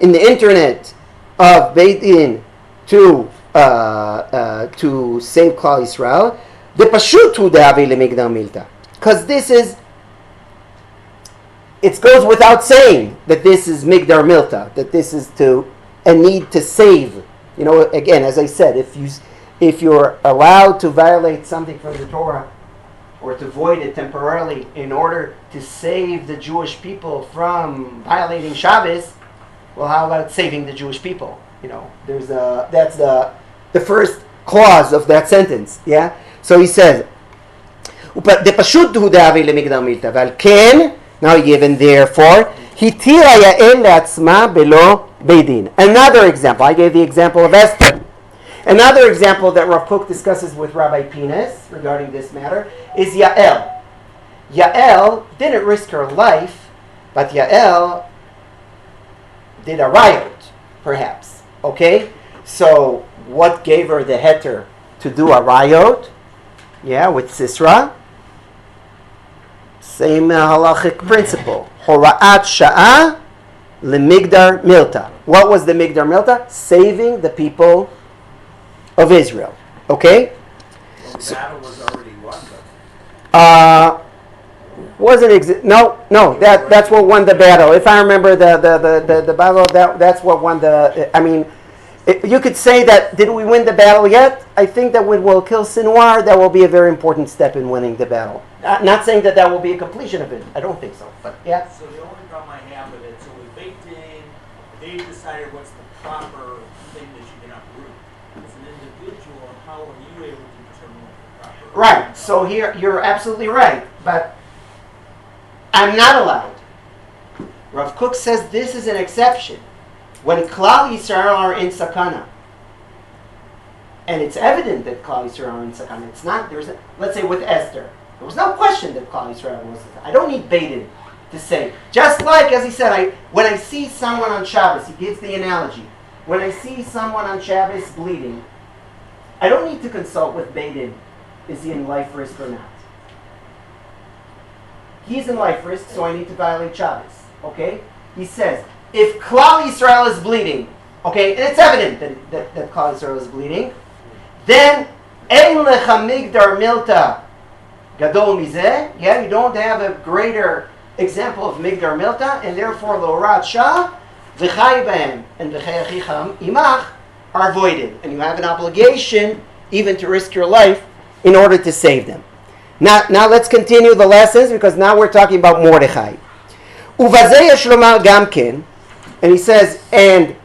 in the internet of Beit Din to save Clal Yisrael. The pashut hu de'avi le'migdar milta, because this is, it goes without saying that this is migdar milta, that this is a need to save. You know, again, as I said, if you're allowed to violate something from the Torah or to void it temporarily in order to save the Jewish people from violating Shabbos, well, how about saving the Jewish people? You know, that's the first clause of that sentence. Yeah. So he says, "The pashut hu de'avi le'migdar milta, val ken." Now given therefore, hitira ya'el le'atzma belo beit din. Another example. I gave the example of Esther. Another example that Rav Kook discusses with Rabbi Pines regarding this matter is Yael. Yael didn't risk her life, but Yael did a riot, perhaps. Okay? So what gave her the heter to do a riot? Yeah, with Sisra. Same halachic principle. Hora'at sha'ah lemigdar milta. What was the migdar milta? Saving the people of Israel. Okay? The battle was already won, though. That's what won the battle. If I remember the battle, that's what won the. I mean, you could say that, did we win the battle yet? I think that when we'll kill Sinwar, that will be a very important step in winning the battle. Not saying that will be a completion of it. I don't think so. But yeah. So the only problem I have with it, so we baked in, they decided what's the proper thing that you can uproot. As an individual, how are you able to determine what the proper? Right. So here, you're absolutely right. But I'm not allowed. Rav Kook says this is an exception. When Clal Yisrael are in sakana, and it's evident that Clal Yisrael are in sakana, it's not. Let's say with Esther, there was no question that Clal Yisrael was. I don't need Beit Din to say. Just like, as he said, when I see someone on Shabbos, he gives the analogy. When I see someone on Shabbos bleeding, I don't need to consult with Beit Din. Is he in life risk or not? He's in life risk, so I need to violate Shabbos. Okay? He says, if Clal Yisrael is bleeding, okay, and it's evident that Clal Yisrael is bleeding, then Ein lecha migdar milta gadol mizeh. Yeah, you don't have a greater example of migdar milta, and therefore l'horat shah v'chai b'hem and v'chei achicha imach are voided, and you have an obligation even to risk your life in order to save them. Now let's continue the lessons, because now we're talking about Mordechai. Uvazeh yesh lomar gam ken. And he says, and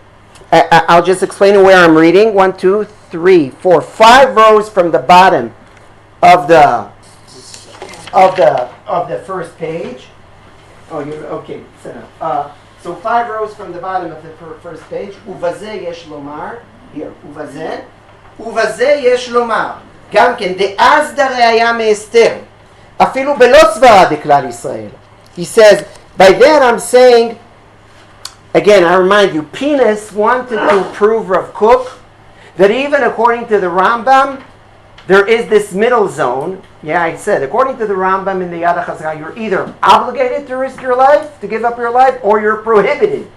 I'll just explain where I'm reading. 1, 2, 3, 4, 5 rows from the bottom of the first page. Oh, you okay? So 5 rows from the bottom of the first page. Uvazeh yesh lomar. Here, uvazeh yesh lomar. גם כן, דאז דראיה מאסתר, אפילו בלא סברה דכלל ישראל. He says, by that I'm saying, again, I remind you, Pines wanted to prove Rav Kook that even according to the Rambam, there is this middle zone. Yeah, I said, according to the Rambam in the Yad HaChazal, you're either obligated to risk your life, to give up your life, or you're prohibited.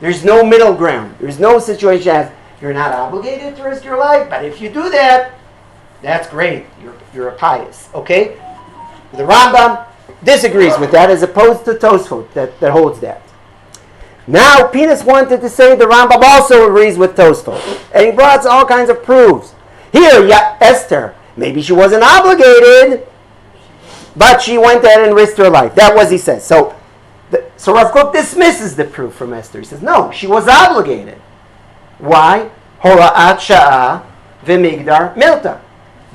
There's no middle ground. There's no situation as you're not obligated to risk your life, but if you do that, that's great. You're a pious. Okay? The Rambam disagrees with that, as opposed to Tosfot that holds that. Now, Pines wanted to say the Rambam also agrees with Tosfot, and he brought all kinds of proofs. Here, Esther, maybe she wasn't obligated, but she went ahead and risked her life. That was, he says. So Rav Kook dismisses the proof from Esther. He says, no, she was obligated. Why? Hora'at sha'ah v'migdar milta.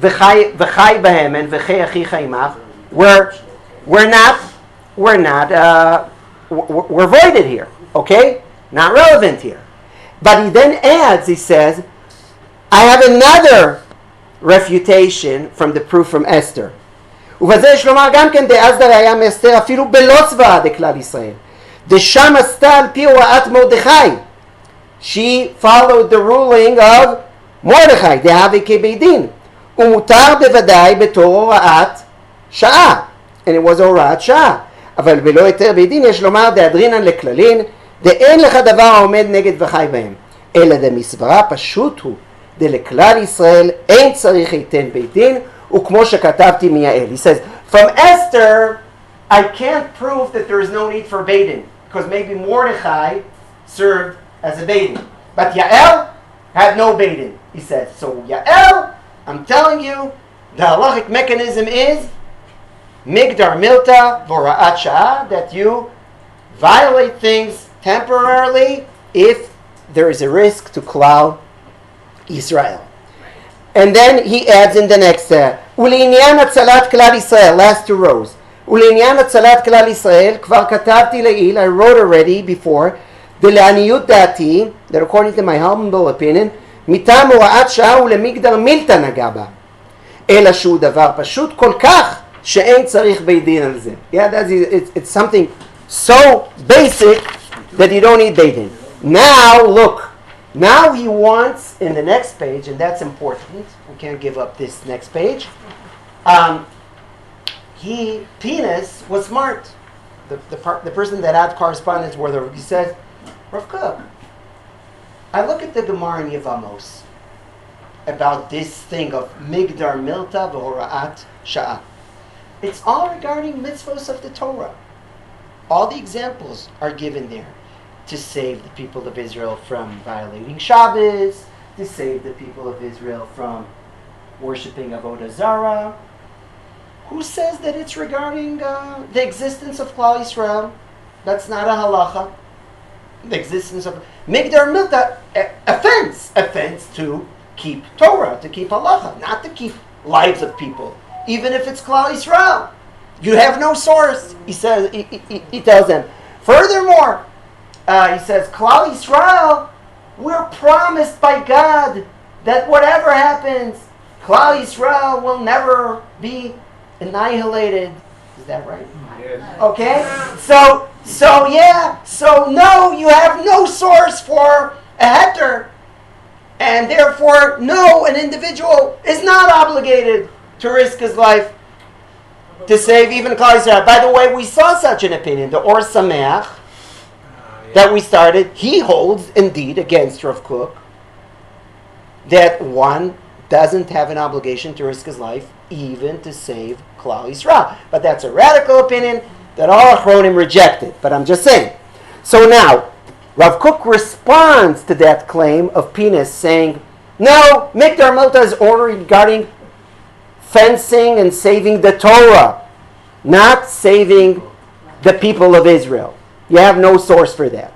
V'chai b'hem and v'chei achicha imach, where we're voided here, okay? Not relevant here. But he then adds, he says, I have another refutation from the proof from Esther. ובזה יש לומר גם כן דאז דראיה מאסתר אפילו בלא צבאה דכלל ישראל. דשם עשתה על פי הוראת מרדכי. She followed the ruling of Mordechai, דהווה כבית דין. ומותר בוודאי בתור הוראת שעה. And it was הוראת שעה. אבל בלא היתר בית דין יש לומר דאדרינן לכללין, דאין לך דבר העומד נגד וחי בהם. אלא דמסברה פשוט הוא, דלכלל ישראל אין צריך היתן בית דין, וכמו שכתבתי מיעל. He says, from Esther, I can't prove that there is no need for beit din, because maybe Mordechai served as a beit din. But Yael had no beit din. He says, so Yael, I'm telling you, the halachic mechanism is migdar milta v'hora'at sha'ah, that you violate things temporarily if there is a risk to Clal Israel. And then he adds in the next, ולעניין הצלת כלל ישראל, last two rows, ולעניין הצלת כלל ישראל, כבר כתבתי לעיל, I wrote already before, דלעניות דעתי, that according to my humble opinion, מטעם הוראת שעה ולמגדר מילתא נגע בה, אלא שהוא דבר פשוט כל כך, שאין צריך בית דין על זה. Yeah, it's something so basic that you don't need beit din. Now, look. Now he wants, in the next page, and that's important, we can't give up this next page, Penis was smart. The person that had correspondence with her, he said, Rav Kook, I look at the Gemara in Yevamos about this thing of Migdar Milta v'hora'at Sha'ah. It's all regarding mitzvos of the Torah. All the examples are given there. To save the people of Israel from violating Shabbos, to save the people of Israel from worshipping Avodah Zarah. Who says that it's regarding the existence of Clal Israel? That's not a halacha. The existence of Migdar Milta, offense to keep Torah, to keep halacha, not to keep lives of people, even if it's Clal Israel. You have no source, he says. He tells them. Furthermore, he says, Clal Yisrael, we're promised by God that whatever happens, Clal Yisrael will never be annihilated. Is that right? Yes. Okay? So no, you have no source for a heter. And therefore, no, an individual is not obligated to risk his life to save even Clal Yisrael. By the way, we saw such an opinion. The Or Sameach, that we started, he holds indeed against Rav Kook that one doesn't have an obligation to risk his life even to save Clal Yisrael. But that's a radical opinion that all Achronim rejected. But I'm just saying. So now, Rav Kook responds to that claim of Penis saying, no, Migdar Milta is only regarding fencing and saving the Torah, not saving the people of Israel. You have no source for that.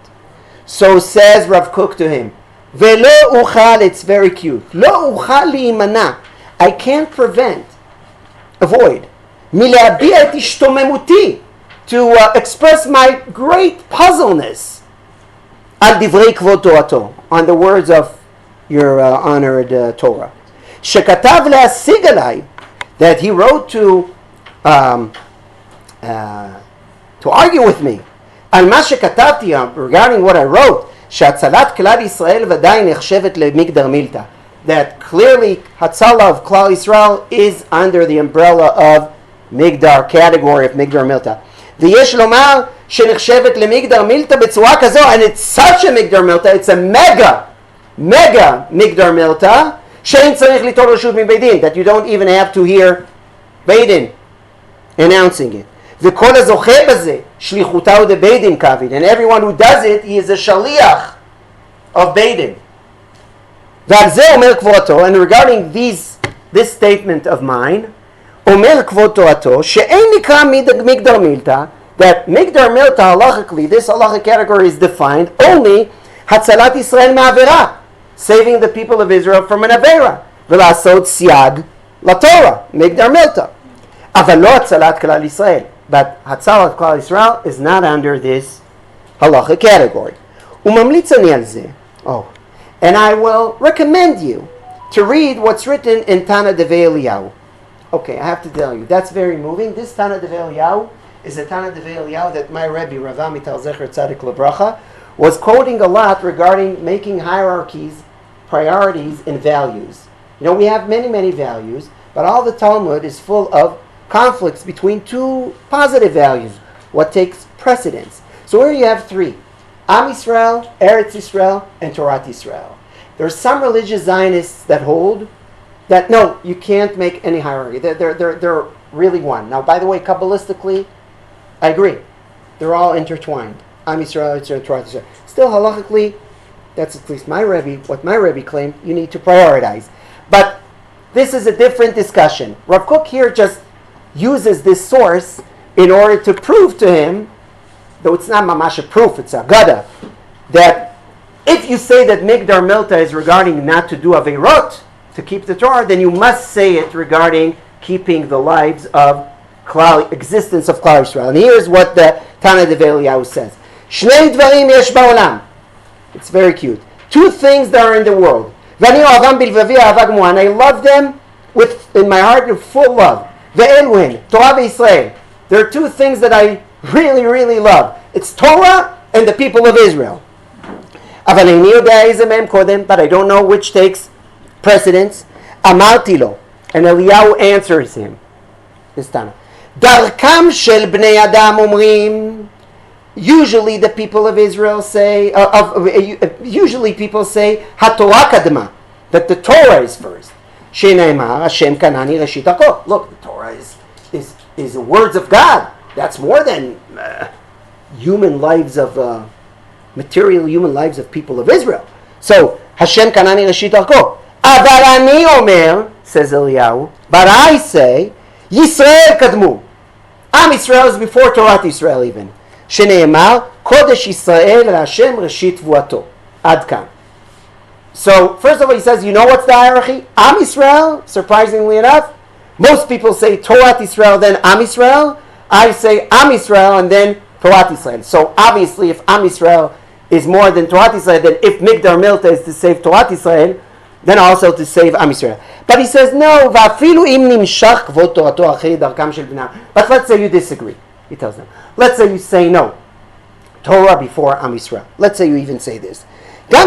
So says Rav Kook to him, Velo uchal, it's very cute. Lo uchal liimana. I can't avoid, mile'abi'a et ishtomemuti, to express my great puzzleness al divrei kvod Torato, on the words of your honored Torah. Shekatav le'asig alai, that he wrote to argue with me. על מה שכתבתי, regarding what I wrote, שהצלת כלל ישראל ודאי נחשבת למגדר מילתא. That clearly Hatzalah of Klal Yisrael is under the umbrella of Migdar, category of Migdar Milta. ויש לומר שנחשבת למגדר מילתא בצורה כזו, and it's such a Migdar Milta, it's a mega Migdar Milta, שאין צריך ליטול רשות מבית דין, that you don't even have to hear בית דין announcing it. וכל הזוכה בזה, שליחותה הוא דבית דין כבד, and everyone who does it, he is a shaliach of בית דין. ועל זה אומר כבודתו, and regarding this statement of mine, אומר כבוד תורתו, שאין נקרא מגדר מילתא, that מגדר מילתא halachically, this halachic category is defined only הצלת ישראל מעבירה, saving the people of Israel from an עבירה, ולעשות סייג לתורה, מגדר מילתא. אבל לא הצלת כלל ישראל. But Hatzalat Klal Yisrael is not under this halacha category. וממליץ אני על זה. Oh, and I will recommend you to read what's written in Tana Devei Eliyahu. Okay, I have to tell you, that's very moving. This Tana Devei Eliyahu is a Tana Devei Eliyahu that my Rabbi, Rav Amital Zecher Tzadik Lebracha, was quoting a lot regarding making hierarchies, priorities, and values. You know, we have many, many values, but all the Talmud is full of conflicts between two positive values. What takes precedence? So here you have three. Am Yisrael, Eretz Yisrael, and Torah Yisrael. There are some religious Zionists that hold that, no, you can't make any hierarchy. They're really one. Now, by the way, Kabbalistically, I agree. They're all intertwined. Am Yisrael, Yisrael, Torah Yisrael. Still, halachically, that's at least my Rebbe, what my Rebbe claimed, you need to prioritize. But this is a different discussion. Rav Kook here just uses this source in order to prove to him, though it's not mamash a proof, it's a gada, that if you say that Migdar Milta is regarding not to do Aveirot, to keep the Torah, then you must say it regarding keeping the lives of existence of Klal Yisrael. And here's what the Tana Devei Eliyahu says. Shnei dvarim yesh ba'olam. It's very cute. Two things that are in the world. V'ani ohavam bilvavi ahava gmura. And I love them in my heart with full love. Ve'elwin, Torah v'Yisrael. There are two things that I really, really love. It's Torah and the people of Israel. But I don't know which takes precedence. Amarti lo. And Eliyahu answers him. This Tana. Darkam shel bnei adam omrim. Usually the people of Israel say, usually people say, HaTorah kadma, that the Torah is first. Sheneimar, Hashem kanani reshit hakol. Look, the Torah is the words of God. That's more than human lives of, material human lives of people of Israel. So, Hashem kanani reshit hakol. Aval ani omer, says Eliyahu, but I say, Yisrael kadmu. Am Yisrael is before Torah Yisrael even. שנאמר, קודש ישראל להשם ראשית תבואתו. עד כאן. So, first of all, he says, you know what's the hierarchy? Am Yisrael, surprisingly enough. Most people say Torah Yisrael, then Am Yisrael. I say Am Yisrael, and then Torah Yisrael. So, obviously, if Am Yisrael is more than Torah Yisrael, then if Migdar Milta is to save Torah Yisrael, then also to save Am Yisrael. But he says, no, ואפילו אם נמשך כבוד תורתו אחרי דרכם של בניו. But let's say you disagree. He tells them. Let's say you say no. Torah before Am Yisrael. Let's say you even say this. It's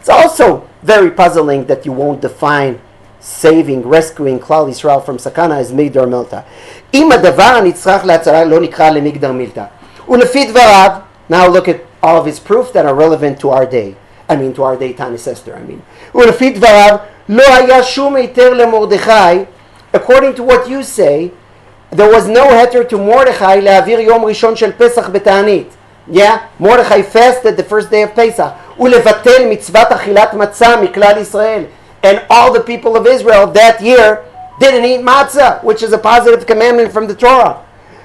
also very puzzling that you won't define saving, rescuing Clal Yisrael from Sakana as Migdar Milta. Now look at all of his proof that are relevant to our day. To our day, Tanis Esther, according to what you say, there was no heter to Mordechai להעביר יום ראשון של פסח בתענית. Yeah, Mordechai fasted the first day of Pesach. ולבטל מצוות אכילת מצה מכלל ישראל. And all the people of Israel that year didn't eat matzah, which is a positive commandment from the Torah.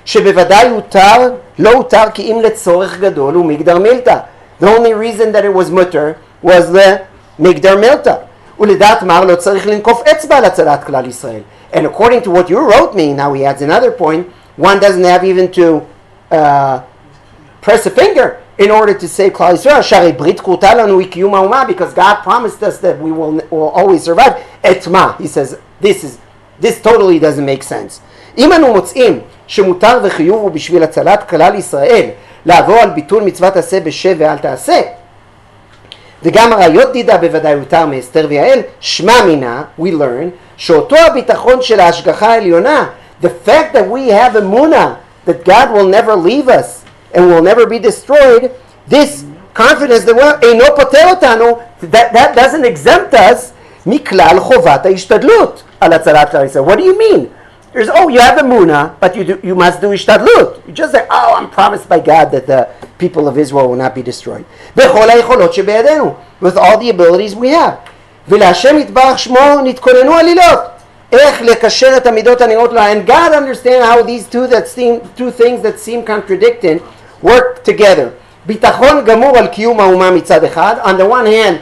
שבוודאי הותר, לא הותר כי אם לצורך גדול הוא מגדר מילתא. The only reason that it was mutter was the מגדר מילתא. ולדעת מר לא צריך לנקוף אצבע להצלת כלל ישראל. And according to what you wrote me, now he adds another point, one doesn't have even to press a finger in order to save Klal Yisrael. Shari brit kruta lanu ikiyum ha'umah, because God promised us that we will always survive. Etma, he says, this totally doesn't make sense. אם אנו מוצאים שמותר וחיוב הוא בשביל הצלת כלל ישראל לעבור על ביטול מצוות עשה בשב ואל תעשה, וגם הראיות דידה בוודאי יותר מאסתר ויעל, שמע מינה, we learn, שאותו הביטחון של ההשגחה העליונה, the fact that we have אמונה, that God will never leave us and will never be destroyed, this confidence that אינו פוטר אותנו, that doesn't exempt us מכלל חובת ההשתדלות על הצלת כלל ישראל. What do you mean? There's, you have emuna, but you must do ishtadlut. You just say, I'm promised by God that the people of Israel will not be destroyed. With all the abilities we have. And God understands how these two things that seem contradicting work together. On the one hand,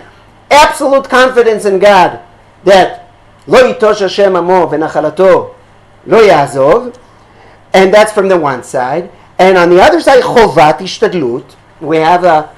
absolute confidence in God that לא יטוש השם עמו ונחלתו Lo Yazov. And that's from the one side. And on the other side, Chovat Ishtadlut. We have a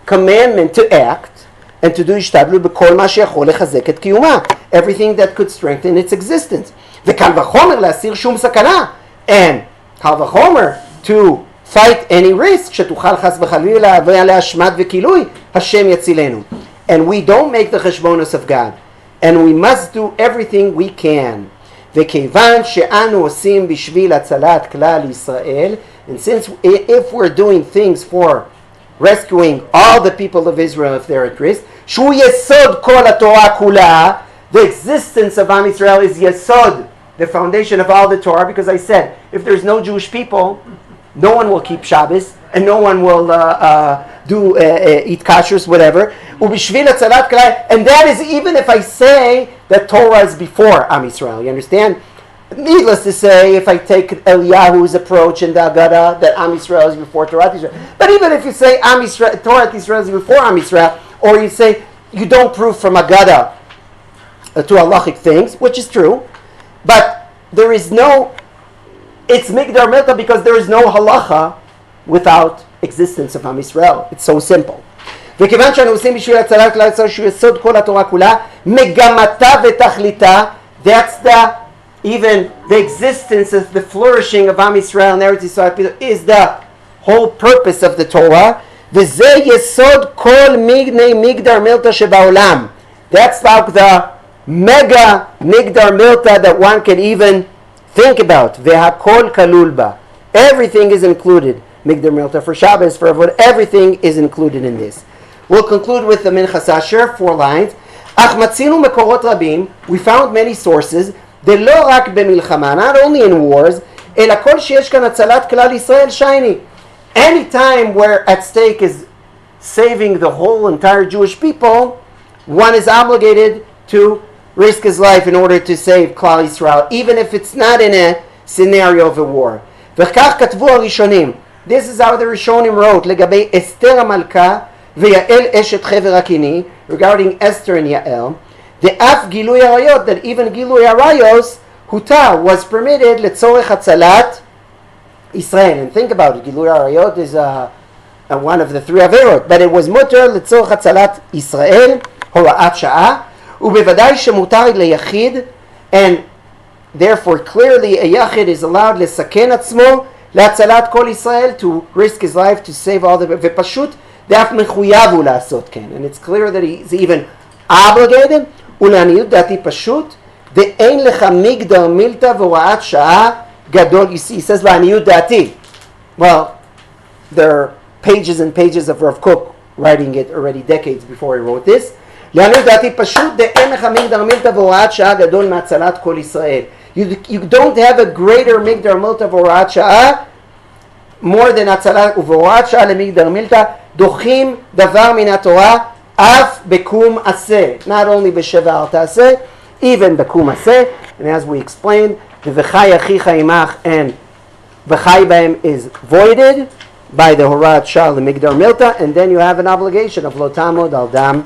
commandment to act and to do Ishtadlut b'kol ma sheyachol lechazek et kiyuma. Everything that could strengthen its existence. V'kal v'chomer la'asir shum sakana. And kal v'chomer to fight any risk. Shetuchal chas v'chalila v'ale'ashmat v'kilui. Hashem yatzilenu. And we don't make the cheshbonos of God. And we must do everything we can. וכיוון שאנו עושים בשביל הצלת כלל ישראל, and since if we're doing things for rescuing all the people of Israel if they're at risk, שהוא יסוד כל התורה כולה, the existence of Am Yisrael is yesod, the foundation of all the Torah, because I said, if there's no Jewish people, no one will keep Shabbos, and no one will eat kashrus, whatever. ובשביל הצלת כלל, and that is even if I say that Torah is before Am Yisrael, you understand? Needless to say, if I take Eliyahu's approach in the Agada, that Am Yisrael is before Torah Yisrael. But even if you say Am Yisrael, Torah Yisrael is before Am Yisrael, or you say you don't prove from Agada to halachic things, which is true, but there is no, it's Migdar Milta because there is no halacha without existence of Am Yisrael. It's so simple. וכיוון שאנו עושים בשביל הצלת כלל ישראל שהוא יסוד כל התורה כולה, מגמתה ותכליתה, that's even the existence of the flourishing of Am Yisrael and Eretz Yisrael is the whole purpose of the Torah. וזה יסוד כל מגני מגדר מילתא שבעולם. That's like the mega migdar milta that one can even think about. והכל כלול בה. Everything is included. Migdar milta for Shabbos, for Avod, everything is included in this. We'll conclude with the Minchas Asher, 4 lines. אך מצינו מקורות רבים, we found many sources, דלא רק במלחמה, not only in wars, אלא כל שיש כאן הצלת כלל ישראל שייני. Any time where at stake is saving the whole entire Jewish people, one is obligated to risk his life in order to save Clal Yisrael, even if it's not in a scenario of a war. וכך כתבו הראשונים. This is how the Rishonim wrote, לגבי אסתר המלכה, ויעל אשת חבר הקיני, regarding Esther and Yael, דאף גילוי עריות, that even גילוי עריות, הותר, was permitted לצורך הצלת Israel. And think about it, גילוי עריות is one of the 3 עבירות, but it was מותר לצורך הצלת ישראל, הוראת שעה, ובוודאי שמותר ליחיד, and therefore clearly a yachid is allowed לסכן עצמו, להצלת כל ישראל, to risk his life to save all the, ופשוט דאף מחויב הוא לעשות כן. And it's clear that he's even obligated, ולעניות דעתי פשוט, דאין לך מגדר מילתא והוראת שעה גדול, you see, he says לעניות דעתי. Well, there are pages and pages of Rav Kook writing it already decades before he wrote this. לעניות דעתי פשוט, דאין לך מגדר מילתא והוראת שעה גדול מהצלת כל ישראל. You don't have a greater migdar milta v'horat sha'ah more than הצלה ובהוראת שעה למגדר מילתא דוחים דבר מן התורה אף בקום עשה. Not only בשבע אל תעשה, even בקום עשה. And as we explained, the וחי אחיך עמך and וחי בהם is voided by the הוראת שעה למגדר מילתא, and then you have an obligation of לא תעמוד על דם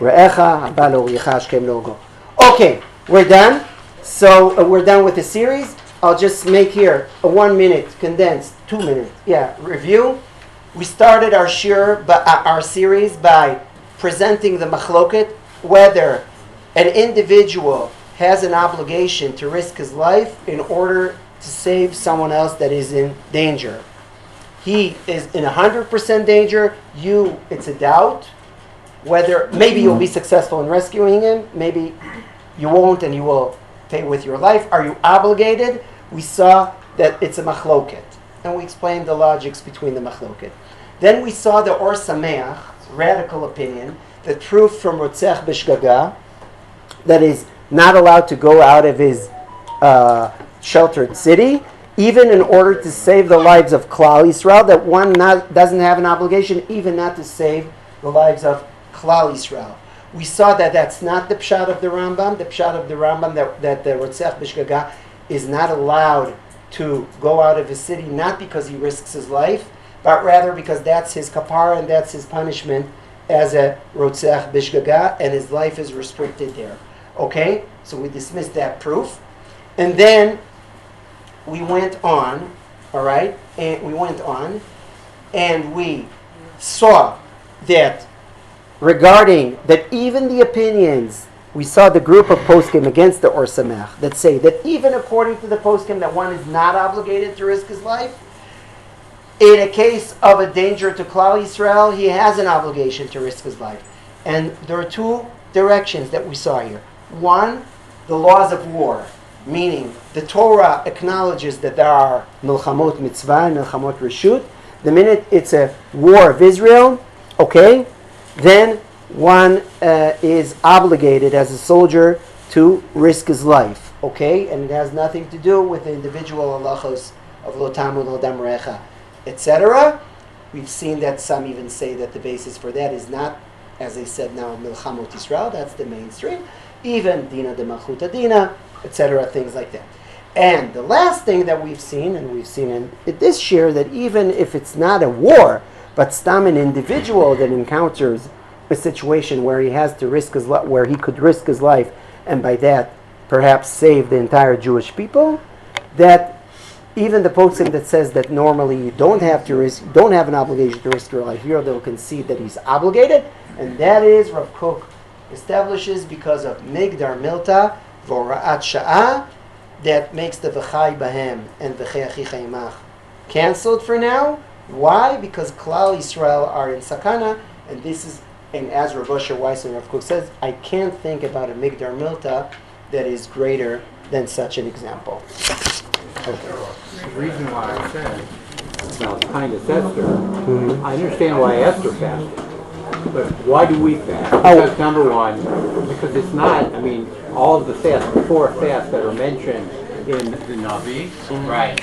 רעך הבא להוריך השכם להורגו. Okay, we're done. So we're done with the series. I'll just make here a 1 minute condensed, 2 minute, review. We started our our series by presenting the machloket, whether an individual has an obligation to risk his life in order to save someone else that is in danger. He is in 100% danger. It's a doubt whether maybe you'll be successful in rescuing him, maybe you won't, and you will pay with your life. Are you obligated? We saw that it's a machloket, and we explained the logics between the machloket. Then we saw the Or Sameach, radical opinion, that proved from Rotzech B'Shgaga that is not allowed to go out of his sheltered city, even in order to save the lives of Clal Yisrael, that one doesn't have an obligation even not to save the lives of Clal Yisrael. We saw that that's not the pshat of the Rambam. The pshat of the Rambam that the Rotzech B'Shgaga is not allowed to go out of his city, not because he risks his life, but rather because that's his kapara and that's his punishment as a Rotzech B'Shgaga, and his life is restricted there. Okay? So we dismissed that proof. And then we went on, all right, and we went on, and we saw that regarding that even the opinions, we saw the group of poskim against the Or Samech that say that even according to the poskim that one is not obligated to risk his life, in a case of a danger to Clal Yisrael, he has an obligation to risk his life. And there are two directions that we saw here. One, the laws of war, meaning the Torah acknowledges that there are milchamot mitzvah and milchamot reshut. The minute it's a war of Israel, okay, then one is obligated as a soldier to risk his life, okay? And it has nothing to do with the individual halachos of lo tamu lo dam recha, etc. We've seen that some even say that the basis for that is not, as I said now, milchamot Yisrael, that's the mainstream, even dina de malchuta dina, etc., things like that. And the last thing that we've seen, and we've seen in this year, that even if it's not a war, but stam an individual that encounters a situation where he has to risk his where he could risk his life, and by that perhaps save the entire Jewish people, that even the poskim that says that normally you don't have to risk, don't have an obligation to risk your life, here they'll concede that he's obligated, and that is Rav Kook establishes because of Migdar Milta Vora'at Sha'ah, that makes the V'chai Bahem and V'chei Achicha Imach canceled for now. Why? Because Clal Yisrael are in Sakana, and this is, and as Rav Asher Weiss and Rav Kook says, I can't think about a Migdar Milta that is greater than such an example. The reason why I said about kindness Esther, I understand why Esther fasted, but why do we fast? Because number one, because it's not, I mean, all of the fasts, the four fasts that are mentioned in the Navi, right?